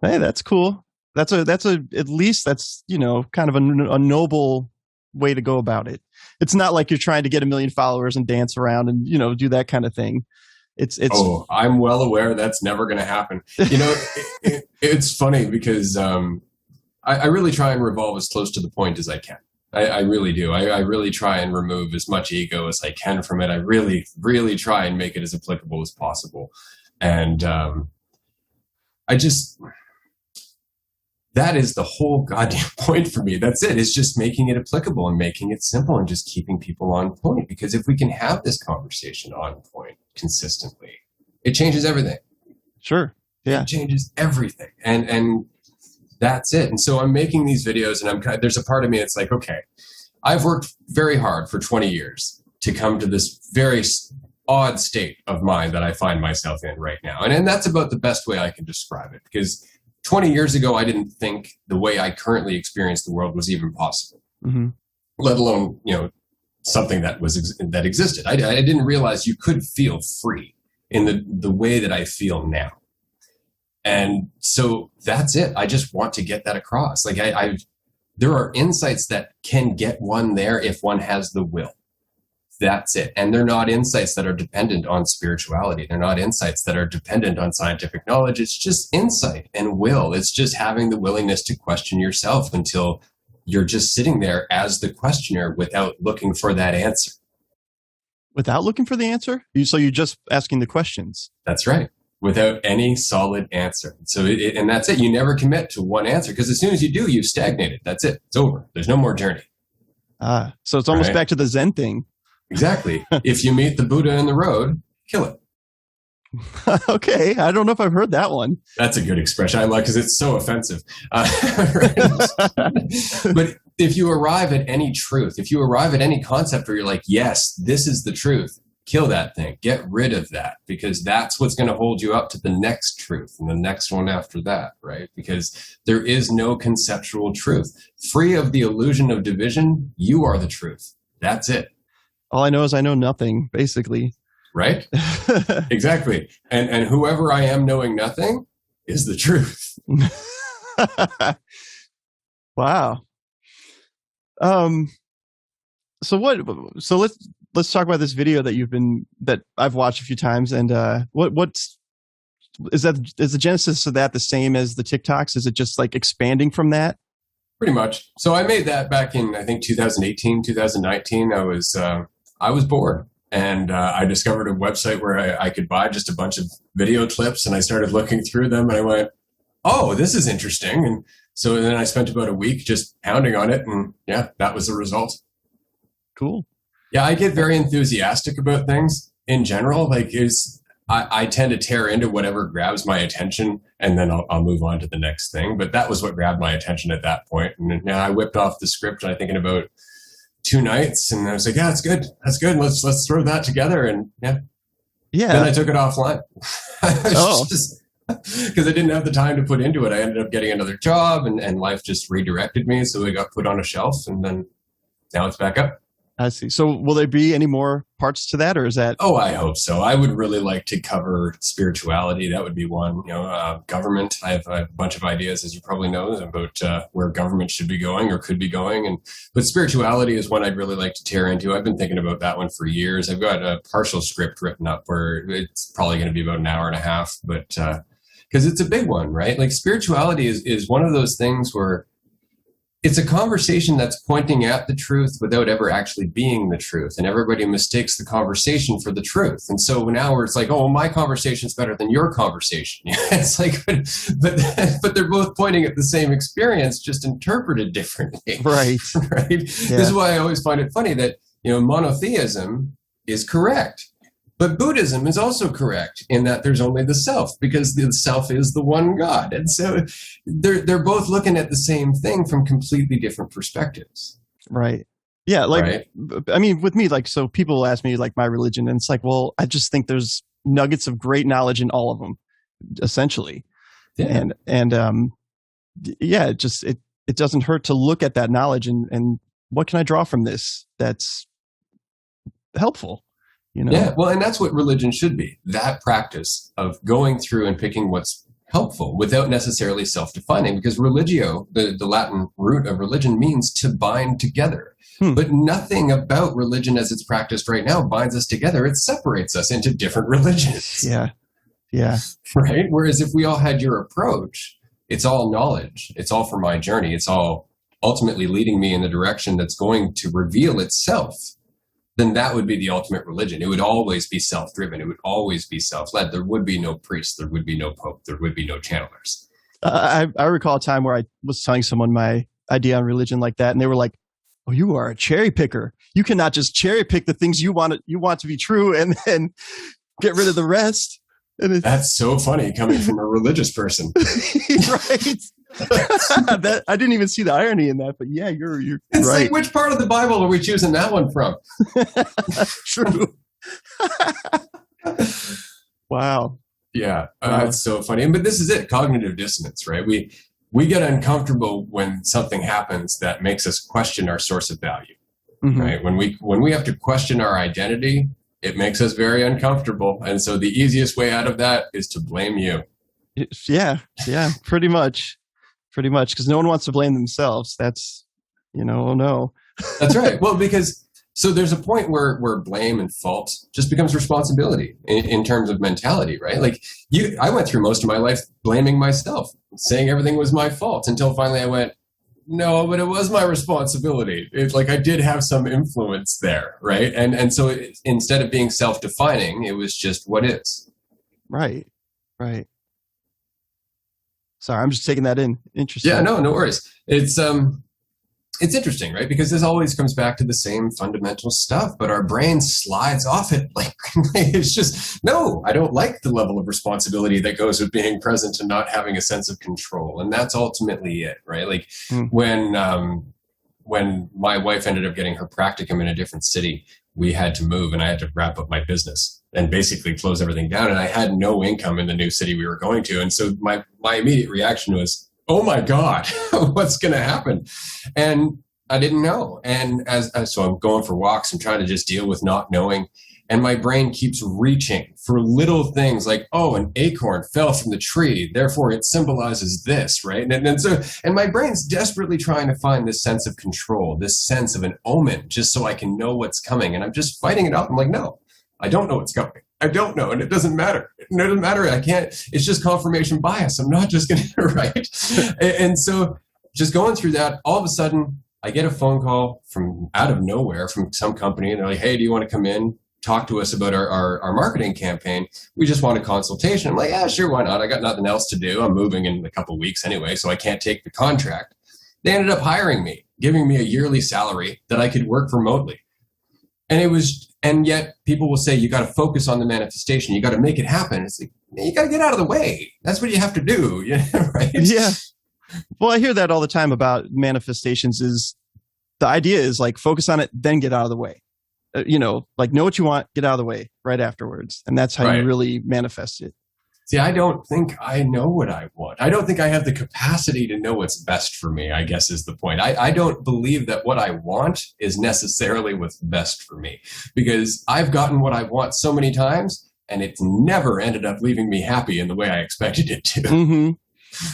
Hey, that's cool. That's at least that's, kind of a noble way to go about it. It's not like you're trying to get 1 million followers and dance around and, do that kind of thing. It's I'm well aware that's never going to happen. It's funny because I really try and revolve as close to the point as I can. I really do. I really try and remove as much ego as I can from it. I really, really try and make it as applicable as possible. And that is the whole goddamn point for me. That's it. It's just making it applicable and making it simple and just keeping people on point. Because if we can have this conversation on point consistently, it changes everything. Sure. Yeah. It changes everything. And that's it. And so I'm making these videos and there's a part of me that's like, okay, I've worked very hard for 20 years to come to this very odd state of mind that I find myself in right now. And that's about the best way I can describe it, because 20 years ago, I didn't think the way I currently experience the world was even possible, let alone, something that existed. I didn't realize you could feel free in the way that I feel now. And so that's it. I just want to get that across. Like there are insights that can get one there if one has the will. That's it. And they're not insights that are dependent on spirituality. They're not insights that are dependent on scientific knowledge. It's just insight and will. It's just having the willingness to question yourself until you're just sitting there as the questioner without looking for that answer. Without looking for the answer? So you're just asking the questions. That's right. Without any solid answer. So, and that's it. You never commit to one answer, because as soon as you do, you've stagnated. That's it. It's over. There's no more journey. So it's almost back to the Zen thing. Exactly. If you meet the Buddha in the road, kill it. Okay. I don't know if I've heard that one. That's a good expression. I like, because it's so offensive. But if you arrive at any truth, if you arrive at any concept where you're like, yes, this is the truth, kill that thing. Get rid of that, because that's what's going to hold you up to the next truth and the next one after that, right? Because there is no conceptual truth. Free of the illusion of division, you are the truth. That's it. All I know is I know nothing, basically. Right? Exactly. And whoever I am knowing nothing is the truth. Wow. So let's talk about this video that I've watched a few times, and is the genesis of that the same as the TikToks? Is it just like expanding from that? Pretty much. So I made that back in, I think, 2018, 2019. I was bored, and I discovered a website where I could buy just a bunch of video clips, and I started looking through them, and I went, oh, this is interesting. And so then I spent about a week just pounding on it, and yeah, that was the result. Cool. Yeah, I get very enthusiastic about things in general. Like, I tend to tear into whatever grabs my attention, and then I'll move on to the next thing. But that was what grabbed my attention at that point. And now I whipped off the script, I think, in about 2 nights, and I was like, yeah, that's good. Let's throw that together. And yeah. Then I took it offline. Because I didn't have the time to put into it. I ended up getting another job, and life just redirected me. So it got put on a shelf, and then now it's back up. I see. So will there be any more parts to that, or is that? Oh, I hope so. I would really like to cover spirituality. That would be one. Government. I have a bunch of ideas, as you probably know, about where government should be going or could be going. But spirituality is one I'd really like to tear into. I've been thinking about that one for years. I've got a partial script written up where it's probably going to be about an hour and a half, but because it's a big one, right? Like, spirituality is one of those things where it's a conversation that's pointing at the truth without ever actually being the truth. And everybody mistakes the conversation for the truth. And so now it's like, oh, my conversation's better than your conversation. It's like, but they're both pointing at the same experience, just interpreted differently. Right. Right. Yeah. This is why I always find it funny that, monotheism is correct. But Buddhism is also correct in that there's only the self, because the self is the one God. And so they're both looking at the same thing from completely different perspectives. Right. Yeah. Like, right? I mean, with me, like, so people ask me like my religion, and it's like, well, I just think there's nuggets of great knowledge in all of them, essentially. Yeah. It doesn't hurt to look at that knowledge and what can I draw from this that's helpful, Yeah, well, and that's what religion should be, that practice of going through and picking what's helpful without necessarily self-defining, because religio, the Latin root of religion, means to bind together. But nothing about religion as it's practiced right now binds us together. It separates us into different religions. Yeah. Right? Whereas if we all had your approach, it's all knowledge. It's all for my journey. It's all ultimately leading me in the direction that's going to reveal itself. Then that would be the ultimate religion. It would always be self-driven. It would always be self-led. There would be no priest. There would be no pope. There would be no channelers. I recall a time where I was telling someone my idea on religion like that, and they were like, "Oh, you are a cherry picker. You cannot just cherry pick the things you want to be true and then get rid of the rest." And that's so funny coming from a religious person. Right. I didn't even see the irony in that, but yeah, you're it's right. Like, which part of the Bible are we choosing that one from? True. Wow. Yeah, it's so funny. But this is it, cognitive dissonance, right? We get uncomfortable when something happens that makes us question our source of value, right? When we have to question our identity, it makes us very uncomfortable. And so the easiest way out of that is to blame you. Yeah, pretty much. Because no one wants to blame themselves. That's, oh no. That's right. Well, because so there's a point where blame and fault just becomes responsibility in terms of mentality, right? Like I went through most of my life blaming myself, saying everything was my fault until finally I went, no, but it was my responsibility. It's like I did have some influence there, right? And so instead of being self-defining, it was just what is. Right. Sorry, I'm just taking that in. Interesting. Yeah, no worries. It's interesting, right? Because this always comes back to the same fundamental stuff, but our brain slides off it. Like it's just, no, I don't like the level of responsibility that goes with being present and not having a sense of control. And that's ultimately it, right? Like when my wife ended up getting her practicum in a different city, we had to move and I had to wrap up my business and basically close everything down. And I had no income in the new city we were going to. And so my immediate reaction was, oh my God, what's going to happen? And I didn't know. And so I'm going for walks and trying to just deal with not knowing. And my brain keeps reaching for little things like, oh, an acorn fell from the tree, therefore it symbolizes this, right? And my brain's desperately trying to find this sense of control, this sense of an omen, just so I can know what's coming. And I'm just fighting it off. I'm like, no, I don't know what's coming. I don't know, and it doesn't matter. It doesn't matter. I can't. It's just confirmation bias. I'm not just going to, right? And so just going through that, all of a sudden, I get a phone call from out of nowhere from some company, and they're like, hey, do you want to come in, talk to us about our marketing campaign? We just want a consultation. I'm like, yeah, sure, why not? I got nothing else to do. I'm moving in a couple of weeks anyway, so I can't take the contract. They ended up hiring me, giving me a yearly salary that I could work remotely. And yet people will say, you got to focus on the manifestation. You got to make it happen. It's like, you got to get out of the way. That's what you have to do. Right? Yeah. Well, I hear that all the time about manifestations is the idea is like, focus on it, then get out of the way. Like know what you want, get out of the way right afterwards. And that's how you really manifest it. See, I don't think I know what I want. I don't think I have the capacity to know what's best for me, I guess is the point. I don't believe that what I want is necessarily what's best for me, because I've gotten what I want so many times and it's never ended up leaving me happy in the way I expected it to.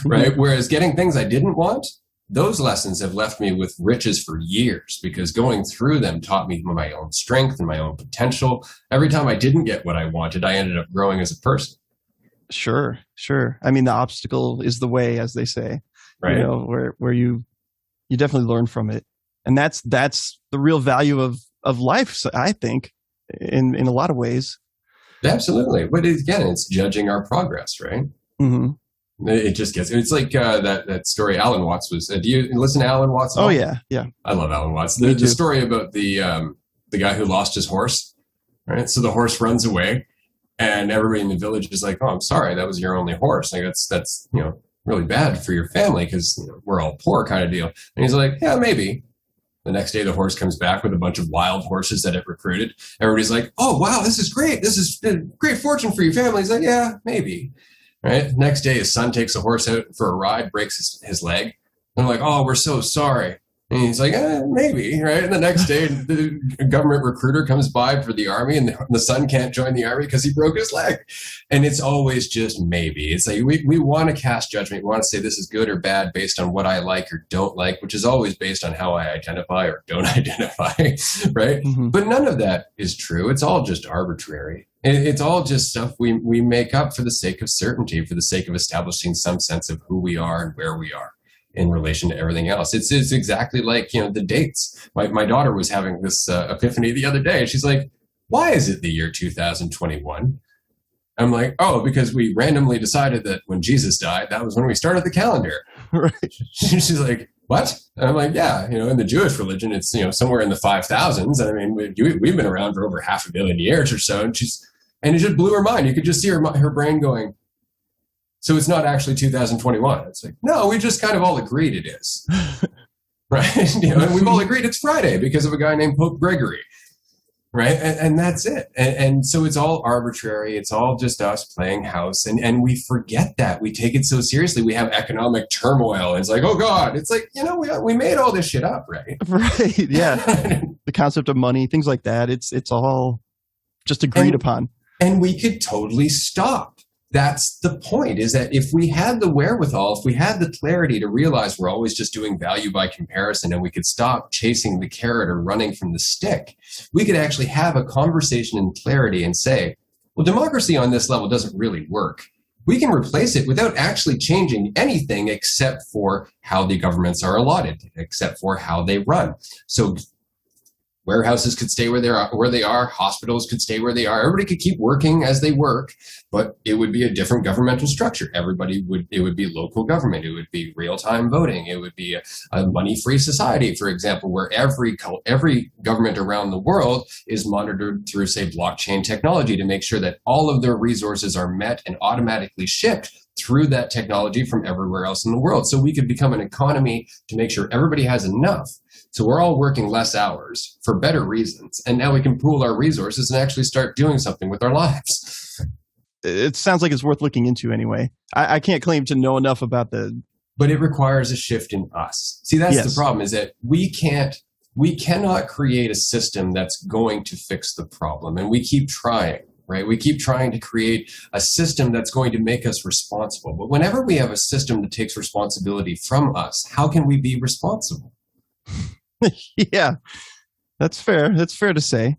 Right? Whereas getting things I didn't want, those lessons have left me with riches for years, because going through them taught me my own strength and my own potential. Every time I didn't get what I wanted, I ended up growing as a person. Sure. I mean, the obstacle is the way, as they say, right? Where you definitely learn from it. And that's the real value of life, I think, in a lot of ways. Absolutely. But again, it's judging our progress, right? It just gets, it's like that story Alan Watts was, do you listen to Alan Watts? Oh yeah. I love Alan Watts. The story about the guy who lost his horse, right? So the horse runs away. And everybody in the village is like, oh, I'm sorry, that was your only horse. Like that's really bad for your family because we're all poor kind of deal. And he's like, yeah, maybe. The next day, the horse comes back with a bunch of wild horses that it recruited. Everybody's like, oh, wow, this is great. This is a great fortune for your family. He's like, yeah, maybe. Right? Next day, his son takes a horse out for a ride, breaks his leg. And they're like, oh, we're so sorry. And he's like, maybe, right? And the next day, the government recruiter comes by for the army, and the son can't join the army because he broke his leg. And it's always just maybe. It's like we want to cast judgment. We want to say this is good or bad based on what I like or don't like, which is always based on how I identify or don't identify, right? Mm-hmm. But none of that is true. It's all just arbitrary. It's all just stuff we make up for the sake of certainty, for the sake of establishing some sense of who we are and where we are in relation to everything else. It's exactly like, the dates. My daughter was having this epiphany the other day. She's like, why is it the year 2021? I'm like, oh, because we randomly decided that when Jesus died, that was when we started the calendar. Right. She's like, what? And I'm like, yeah, in the Jewish religion, it's, somewhere in the 5000s. I mean, we've been around for over 500 million years or so. And it just blew her mind. You could just see her brain going, so it's not actually 2021. It's like, no, we just kind of all agreed it is. Right? And we've all agreed it's Friday because of a guy named Pope Gregory. Right? And that's it. And so it's all arbitrary. It's all just us playing house. And we forget that. We take it so seriously. We have economic turmoil. And it's like, oh, God. It's like, we made all this shit up, right? Right. Yeah. The concept of money, things like that. It's all just agreed upon. And we could totally stop. That's the point, is that if we had the wherewithal, if we had the clarity to realize we're always just doing value by comparison, and we could stop chasing the carrot or running from the stick, we could actually have a conversation in clarity and say, well, democracy on this level doesn't really work. We can replace it without actually changing anything except for how the governments are allotted, except for how they run. So warehouses could stay where they are. Hospitals could stay where they are. Everybody could keep working as they work, but it would be a different governmental structure. It would be local government. It would be real-time voting. It would be a money-free society, for example, where every government around the world is monitored through, say, blockchain technology to make sure that all of their resources are met and automatically shipped through that technology from everywhere else in the world. So we could become an economy to make sure everybody has enough. So we're all working less hours for better reasons. And now we can pool our resources and actually start doing something with our lives. It sounds like it's worth looking into anyway. I can't claim to know enough about But it requires a shift in us. See, that's the problem, is that we cannot create a system that's going to fix the problem. And we keep trying. Right? We keep trying to create a system that's going to make us responsible. But whenever we have a system that takes responsibility from us, how can we be responsible? Yeah, that's fair. That's fair to say.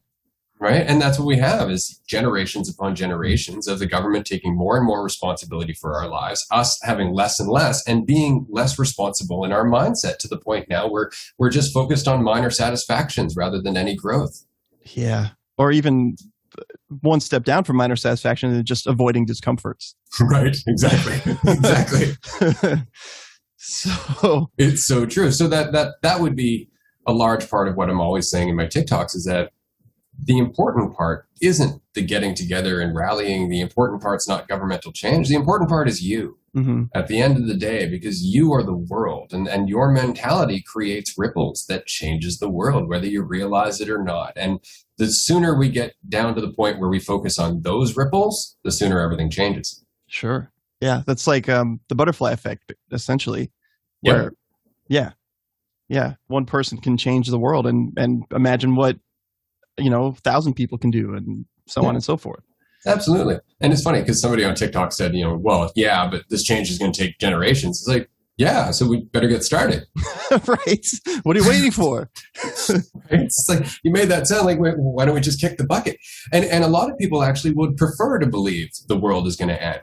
Right? And that's what we have, is generations upon generations of the government taking more and more responsibility for our lives, us having less and less, and being less responsible in our mindset, to the point now where we're just focused on minor satisfactions rather than any growth. Yeah. Or even one step down from minor satisfaction and just avoiding discomforts. Right. Exactly. Exactly. So it's so true. So that would be a large part of what I'm always saying in my TikToks, is that the important part isn't the getting together and rallying. The important part's not governmental change. The important part is you. Mm-hmm. At the end of the day, because you are the world, and your mentality creates ripples that changes the world, whether you realize it or not. And the sooner we get down to the point where we focus on those ripples, the sooner everything changes. Sure. Yeah. That's like the butterfly effect, essentially. Where, yeah, one person can change the world, and imagine what, 1,000 people can do, and so on and so forth. Absolutely. And it's funny because somebody on TikTok said, well, yeah, but this change is going to take generations. It's like, yeah, so we better get started. Right. What are you waiting for? It's like, you made that sound like, why don't we just kick the bucket? And a lot of people actually would prefer to believe the world is going to end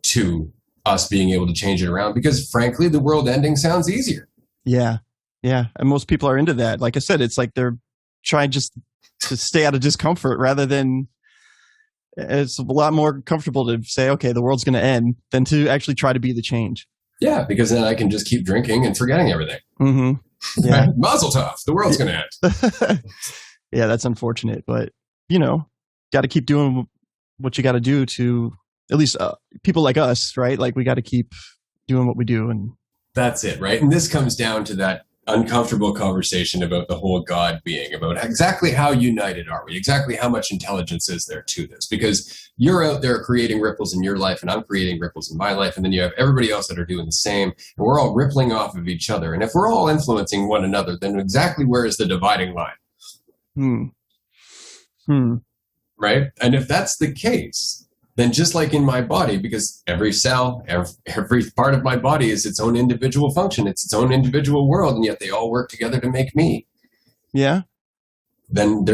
to us being able to change it around, because frankly, the world ending sounds easier. Yeah. Yeah. And most people are into that. Like I said, it's like they're trying just to stay out of discomfort, rather than, it's a lot more comfortable to say, okay, the world's going to end, than to actually try to be the change. Yeah, because then I can just keep drinking and forgetting everything. Mm-hmm. Yeah. Mazel tov, the world's going to end. Yeah, that's unfortunate. But, got to keep doing what you got to do to, at least people like us, right? Like, we got to keep doing what we do. And that's it, right? And this comes down to that uncomfortable conversation about the whole God being, about exactly how united are we, exactly how much intelligence is there to this, because you're out there creating ripples in your life and I'm creating ripples in my life, and then you have everybody else that are doing the same, and we're all rippling off of each other, and if we're all influencing one another, then exactly where is the dividing line? Right? And if that's the case, then just like in my body, because every cell, every part of my body is its own individual function, it's its own individual world, and yet they all work together to make me. Yeah. Then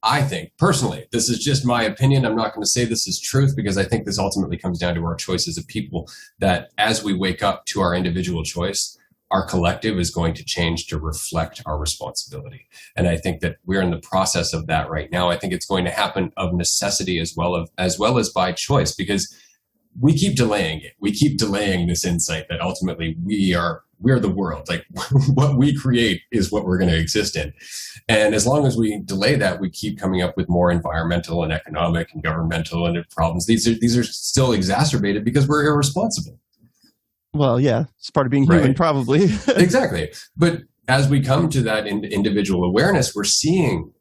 I think, personally, this is just my opinion. I'm not going to say this is truth, because I think this ultimately comes down to our choices of people, that as we wake up to our individual choice, our collective is going to change to reflect our responsibility. And I think that we're in the process of that right now. I think it's going to happen of necessity as well as by choice, because we keep delaying it. We keep delaying this insight that ultimately we're the world. Like what we create is what we're going to exist in. And as long as we delay that, we keep coming up with more environmental and economic and governmental and problems. These are still exacerbated because we're irresponsible. Well, yeah, it's part of being human, probably. Exactly. But as we come to that individual awareness, we're seeing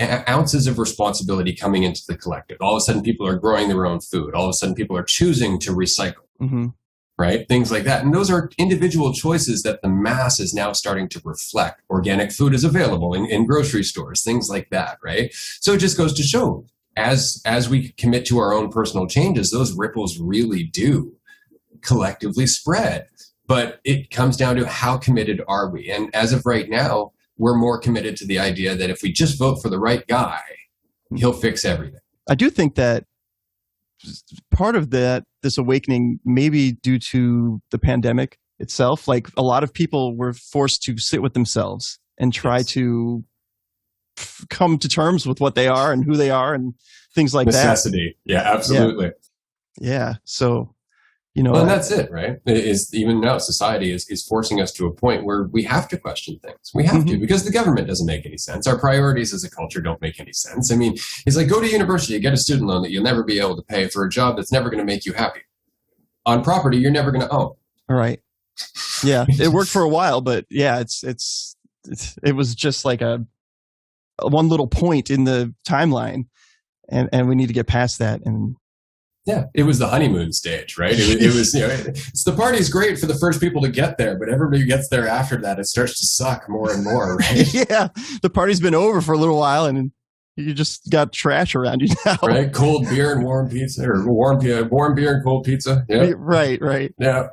ounces of responsibility coming into the collective. All of a sudden, people are growing their own food. All of a sudden, people are choosing to recycle, right? Things like that. And those are individual choices that the mass is now starting to reflect. Organic food is available in grocery stores, things like that, right? So it just goes to show, as we commit to our own personal changes, those ripples really do collectively spread. But it comes down to how committed are we? And as of right now, we're more committed to the idea that if we just vote for the right guy, he'll fix everything. I do think that part of this awakening may be due to the pandemic itself. Like a lot of people were forced to sit with themselves and try to come to terms with what they are and who they are and things like Necessity. Yeah, absolutely. Yeah. So, well, and that's it, right? Even now, society is forcing us to a point where we have to question things. We have to, because the government doesn't make any sense. Our priorities as a culture don't make any sense. I mean, it's like, go to university, get a student loan that you'll never be able to pay for a job that's never going to make you happy. On property you're never going to own. All right. Yeah, it worked for a while, but yeah, it was just like a one little point in the timeline, and we need to get past that. And yeah, it was the honeymoon stage, right? It was, it's the party's great for the first people to get there, but everybody who gets there after that, it starts to suck more and more, right? Yeah, the party's been over for a little while, and you just got trash around you now. Right, cold beer and warm pizza, or warm beer and cold pizza. Yeah. Right. Yeah.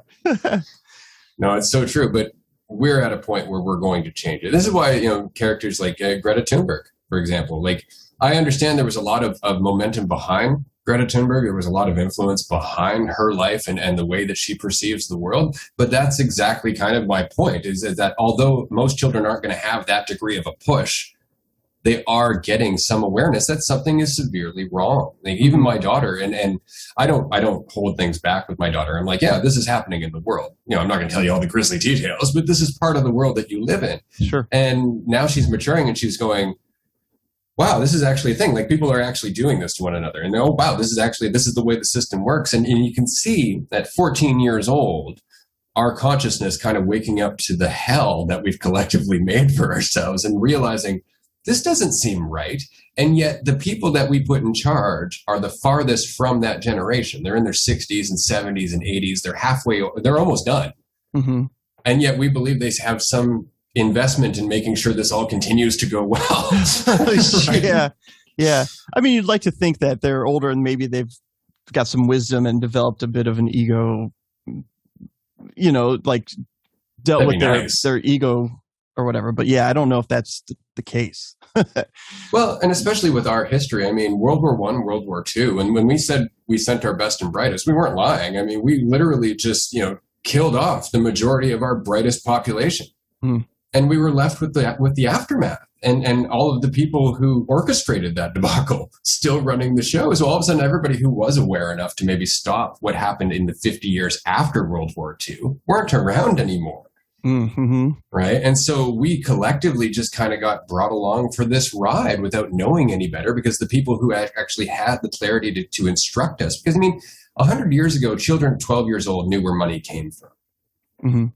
No, it's so true, but we're at a point where we're going to change it. This is why, characters like Greta Thunberg, for example, like I understand there was a lot of momentum behind Greta Thunberg. There was a lot of influence behind her life and the way that she perceives the world. But that's exactly kind of my point, is that although most children aren't going to have that degree of a push, they are getting some awareness that something is severely wrong. Like even my daughter, and I don't hold things back with my daughter. I'm like, yeah, this is happening in the world. I'm not going to tell you all the grisly details, but this is part of the world that you live in. Sure. And now she's maturing and she's going, wow, this is actually a thing. Like people are actually doing this to one another. And oh, wow, this is the way the system works. And you can see at 14 years old, our consciousness kind of waking up to the hell that we've collectively made for ourselves and realizing this doesn't seem right. And yet the people that we put in charge are the farthest from that generation. They're in their 60s and 70s and 80s. They're almost done. Mm-hmm. And yet we believe they have some investment in making sure this all continues to go well. Right? Yeah. I mean, you'd like to think that they're older and maybe they've got some wisdom and developed a bit of an ego, like dealt That'd with nice. their ego or whatever. But yeah, I don't know if that's the case. Well, and especially with our history, I mean, World War I, World War II, and when we said we sent our best and brightest, we weren't lying. I mean, we literally just, killed off the majority of our brightest population. And we were left with the aftermath and all of the people who orchestrated that debacle still running the show. So all of a sudden, everybody who was aware enough to maybe stop what happened in the 50 years after World War II weren't around anymore. Mm-hmm. Right. And so we collectively just kind of got brought along for this ride without knowing any better, because the people who actually had the clarity to instruct us, because I mean, 100 years ago, children 12 years old knew where money came from. Mm-hmm.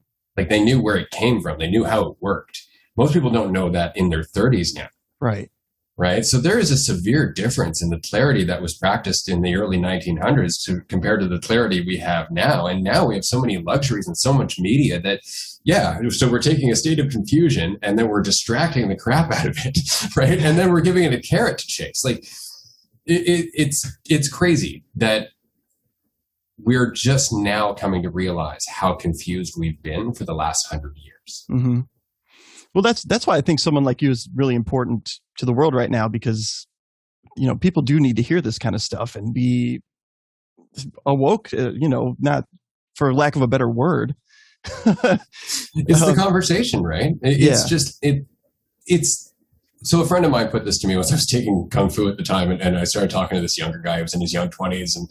Like they knew where it came from. They knew how it worked. Most people don't know that in their 30s now. Right. Right. So there is a severe difference in the clarity that was practiced in the early 1900s compared to the clarity we have now. And now we have so many luxuries and so much media that, so we're taking a state of confusion and then we're distracting the crap out of it. Right. And then we're giving it a carrot to chase. Like it's crazy that we're just now coming to realize how confused we've been for the last 100 years. Mm-hmm. Well, that's why I think someone like you is really important to the world right now, because, people do need to hear this kind of stuff and be awoke, not for lack of a better word. It's the conversation, right? It's so a friend of mine put this to me once. I was taking Kung Fu at the time, and I started talking to this younger guy who was in his young 20s, and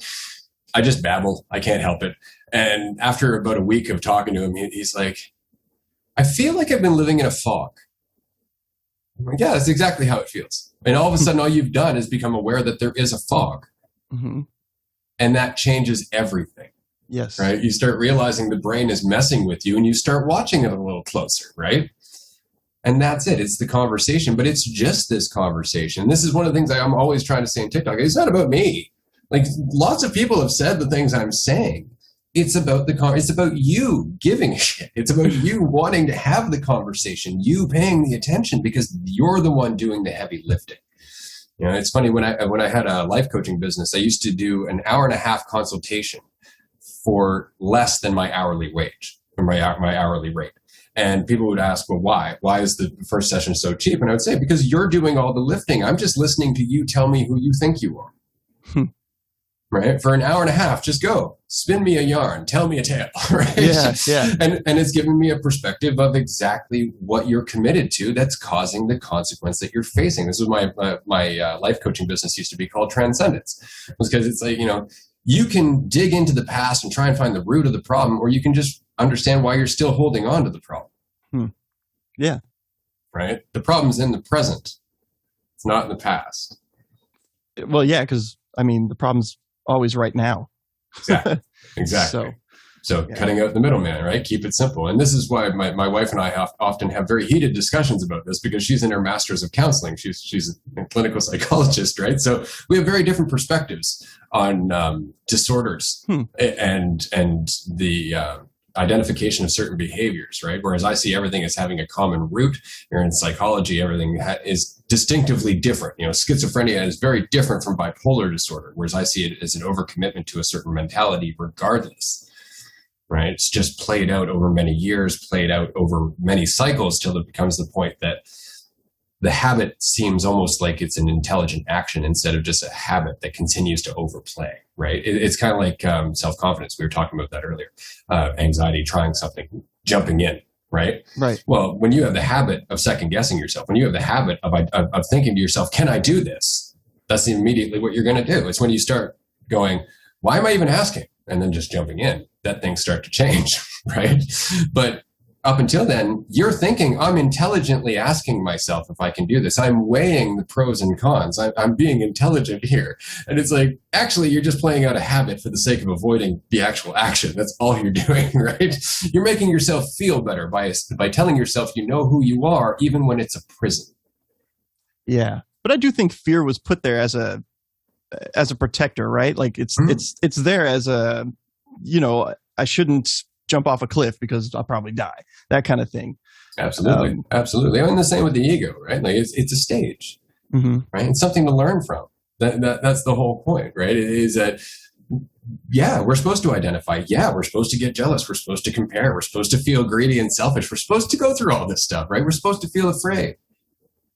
I just babble. I can't help it. And after about a week of talking to him, he's like, I feel like I've been living in a fog. I'm like, yeah, that's exactly how it feels. And all of a sudden, all you've done is become aware that there is a fog. Mm-hmm. And that changes everything. Yes. Right? You start realizing the brain is messing with you and you start watching it a little closer, right? And that's it. It's the conversation, but it's just this conversation. This is one of the things I'm always trying to say on TikTok. It's not about me. Like lots of people have said the things I'm saying. It's about it's about you giving a shit. It's about you wanting to have the conversation, you paying the attention, because you're the one doing the heavy lifting. It's funny, when I had a life coaching business, I used to do an hour and a half consultation for less than my hourly wage, or my hourly rate. And people would ask, well, why? Why is the first session so cheap? And I would say, because you're doing all the lifting. I'm just listening to you tell me who you think you are. Right? For an hour and a half, just go. Spin me a yarn. Tell me a tale. Right? Yeah. And it's giving me a perspective of exactly what you're committed to that's causing the consequence that you're facing. This was my life coaching business used to be called Transcendence. It was because it's like, you can dig into the past and try and find the root of the problem, or you can just understand why you're still holding on to the problem. Yeah. Right? The problem's in the present. It's not in the past. Well, yeah, because, the problem's always right now. Exactly. So cutting out the middleman, right? Keep it simple. And this is why my wife and I often have very heated discussions about this, because she's in her master's of counseling. She's a clinical psychologist, right? So we have very different perspectives on disorders and the identification of certain behaviors, right? Whereas I see everything as having a common root. Here in psychology, everything is distinctively different. Schizophrenia is very different from bipolar disorder, whereas I see it as an overcommitment to a certain mentality regardless. Right? It's just played out over many years, played out over many cycles, till it becomes the point that the habit seems almost like it's an intelligent action instead of just a habit that continues to overplay, right? It's kind of like self-confidence. We were talking about that earlier. Anxiety, trying something, jumping in, right? Right. Well, when you have the habit of second-guessing yourself, when you have the habit of thinking to yourself, can I do this? That's immediately what you're going to do. It's when you start going, why am I even asking? And then just jumping in, that things start to change, right? But up until then, you're thinking, I'm intelligently asking myself if I can do this. I'm weighing the pros and cons. I'm being intelligent here. And it's like, actually, you're just playing out a habit for the sake of avoiding the actual action. That's all you're doing, right? You're making yourself feel better by telling yourself you know who you are, even when it's a prison. Yeah. But I do think fear was put there as a protector, right? Like it's there as a, I shouldn't jump off a cliff because I'll probably die, that kind of thing. Absolutely. Absolutely. And the same with the ego, right? Like it's a stage, right? It's something to learn from. That's the whole point, right? It is that, we're supposed to identify. Yeah, we're supposed to get jealous. We're supposed to compare. We're supposed to feel greedy and selfish. We're supposed to go through all this stuff, right? We're supposed to feel afraid.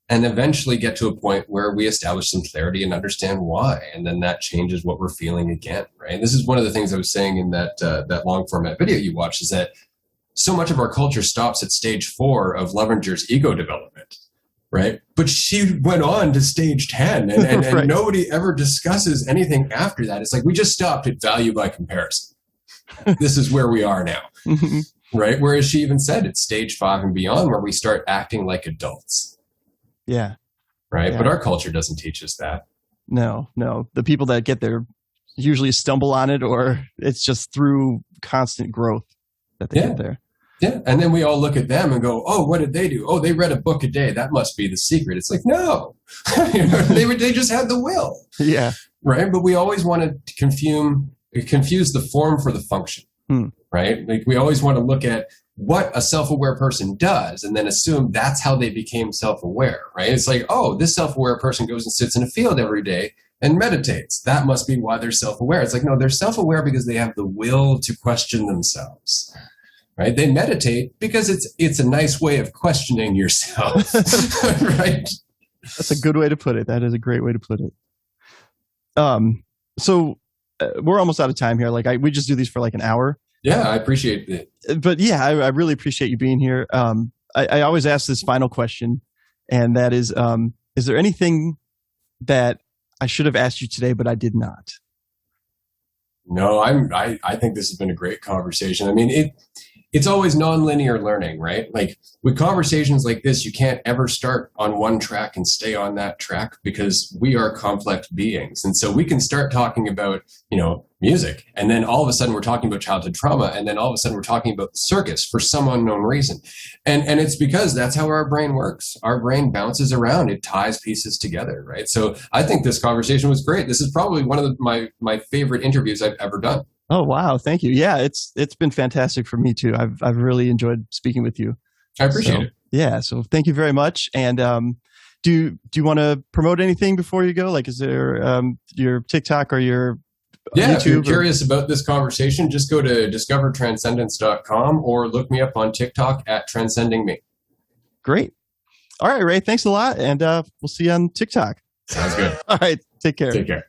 And eventually get to a point where we establish some clarity and understand why. And then that changes what we're feeling again, right? And this is one of the things I was saying in that long format video you watched, is that so much of our culture stops at stage 4 of Levenger's ego development, right? But she went on to stage 10 and right. Nobody ever discusses anything after that. It's like, we just stopped at value by comparison. This is where we are now, right? Whereas she even said it's stage 5 and beyond where we start acting like adults. Yeah. Right. Yeah. But our culture doesn't teach us that. No. The people that get there usually stumble on it, or it's just through constant growth that they get there. Yeah. And then we all look at them and go, oh, what did they do? Oh, they read a book a day. That must be the secret. It's like, no, they just had the will. Yeah. Right. But we always want to confuse the form for the function. Right. Like we always want to look at what a self-aware person does and then assume that's how they became self-aware. Right. It's like, oh, this self-aware person goes and sits in a field every day and meditates. That must be why they're self-aware. It's like, no, they're self-aware because they have the will to question themselves. Right? They meditate because it's a nice way of questioning yourself. Right? That's a good way to put it. That is a great way to put it. So we're almost out of time here. Like we just do these for like an hour. Yeah, I appreciate it. But yeah, I really appreciate you being here. I always ask this final question, and that is there anything that I should have asked you today, but I did not? No, I think this has been a great conversation. I mean, it's always nonlinear learning, right? Like with conversations like this, you can't ever start on one track and stay on that track because we are complex beings. And so we can start talking about, music. And then all of a sudden we're talking about childhood trauma. And then all of a sudden we're talking about the circus for some unknown reason. And it's because that's how our brain works. Our brain bounces around. It ties pieces together, right? So I think this conversation was great. This is probably one of my favorite interviews I've ever done. Oh, wow. Thank you. Yeah, it's been fantastic for me too. I've really enjoyed speaking with you. I appreciate it. Yeah. So thank you very much. And do you want to promote anything before you go? Like, is there your TikTok or your YouTube? If you're curious about this conversation, just go to discovertranscendence.com or look me up on TikTok at Transcending Me. Great. All right, Ray. Thanks a lot. And we'll see you on TikTok. Sounds good. All right. Take care. Take care.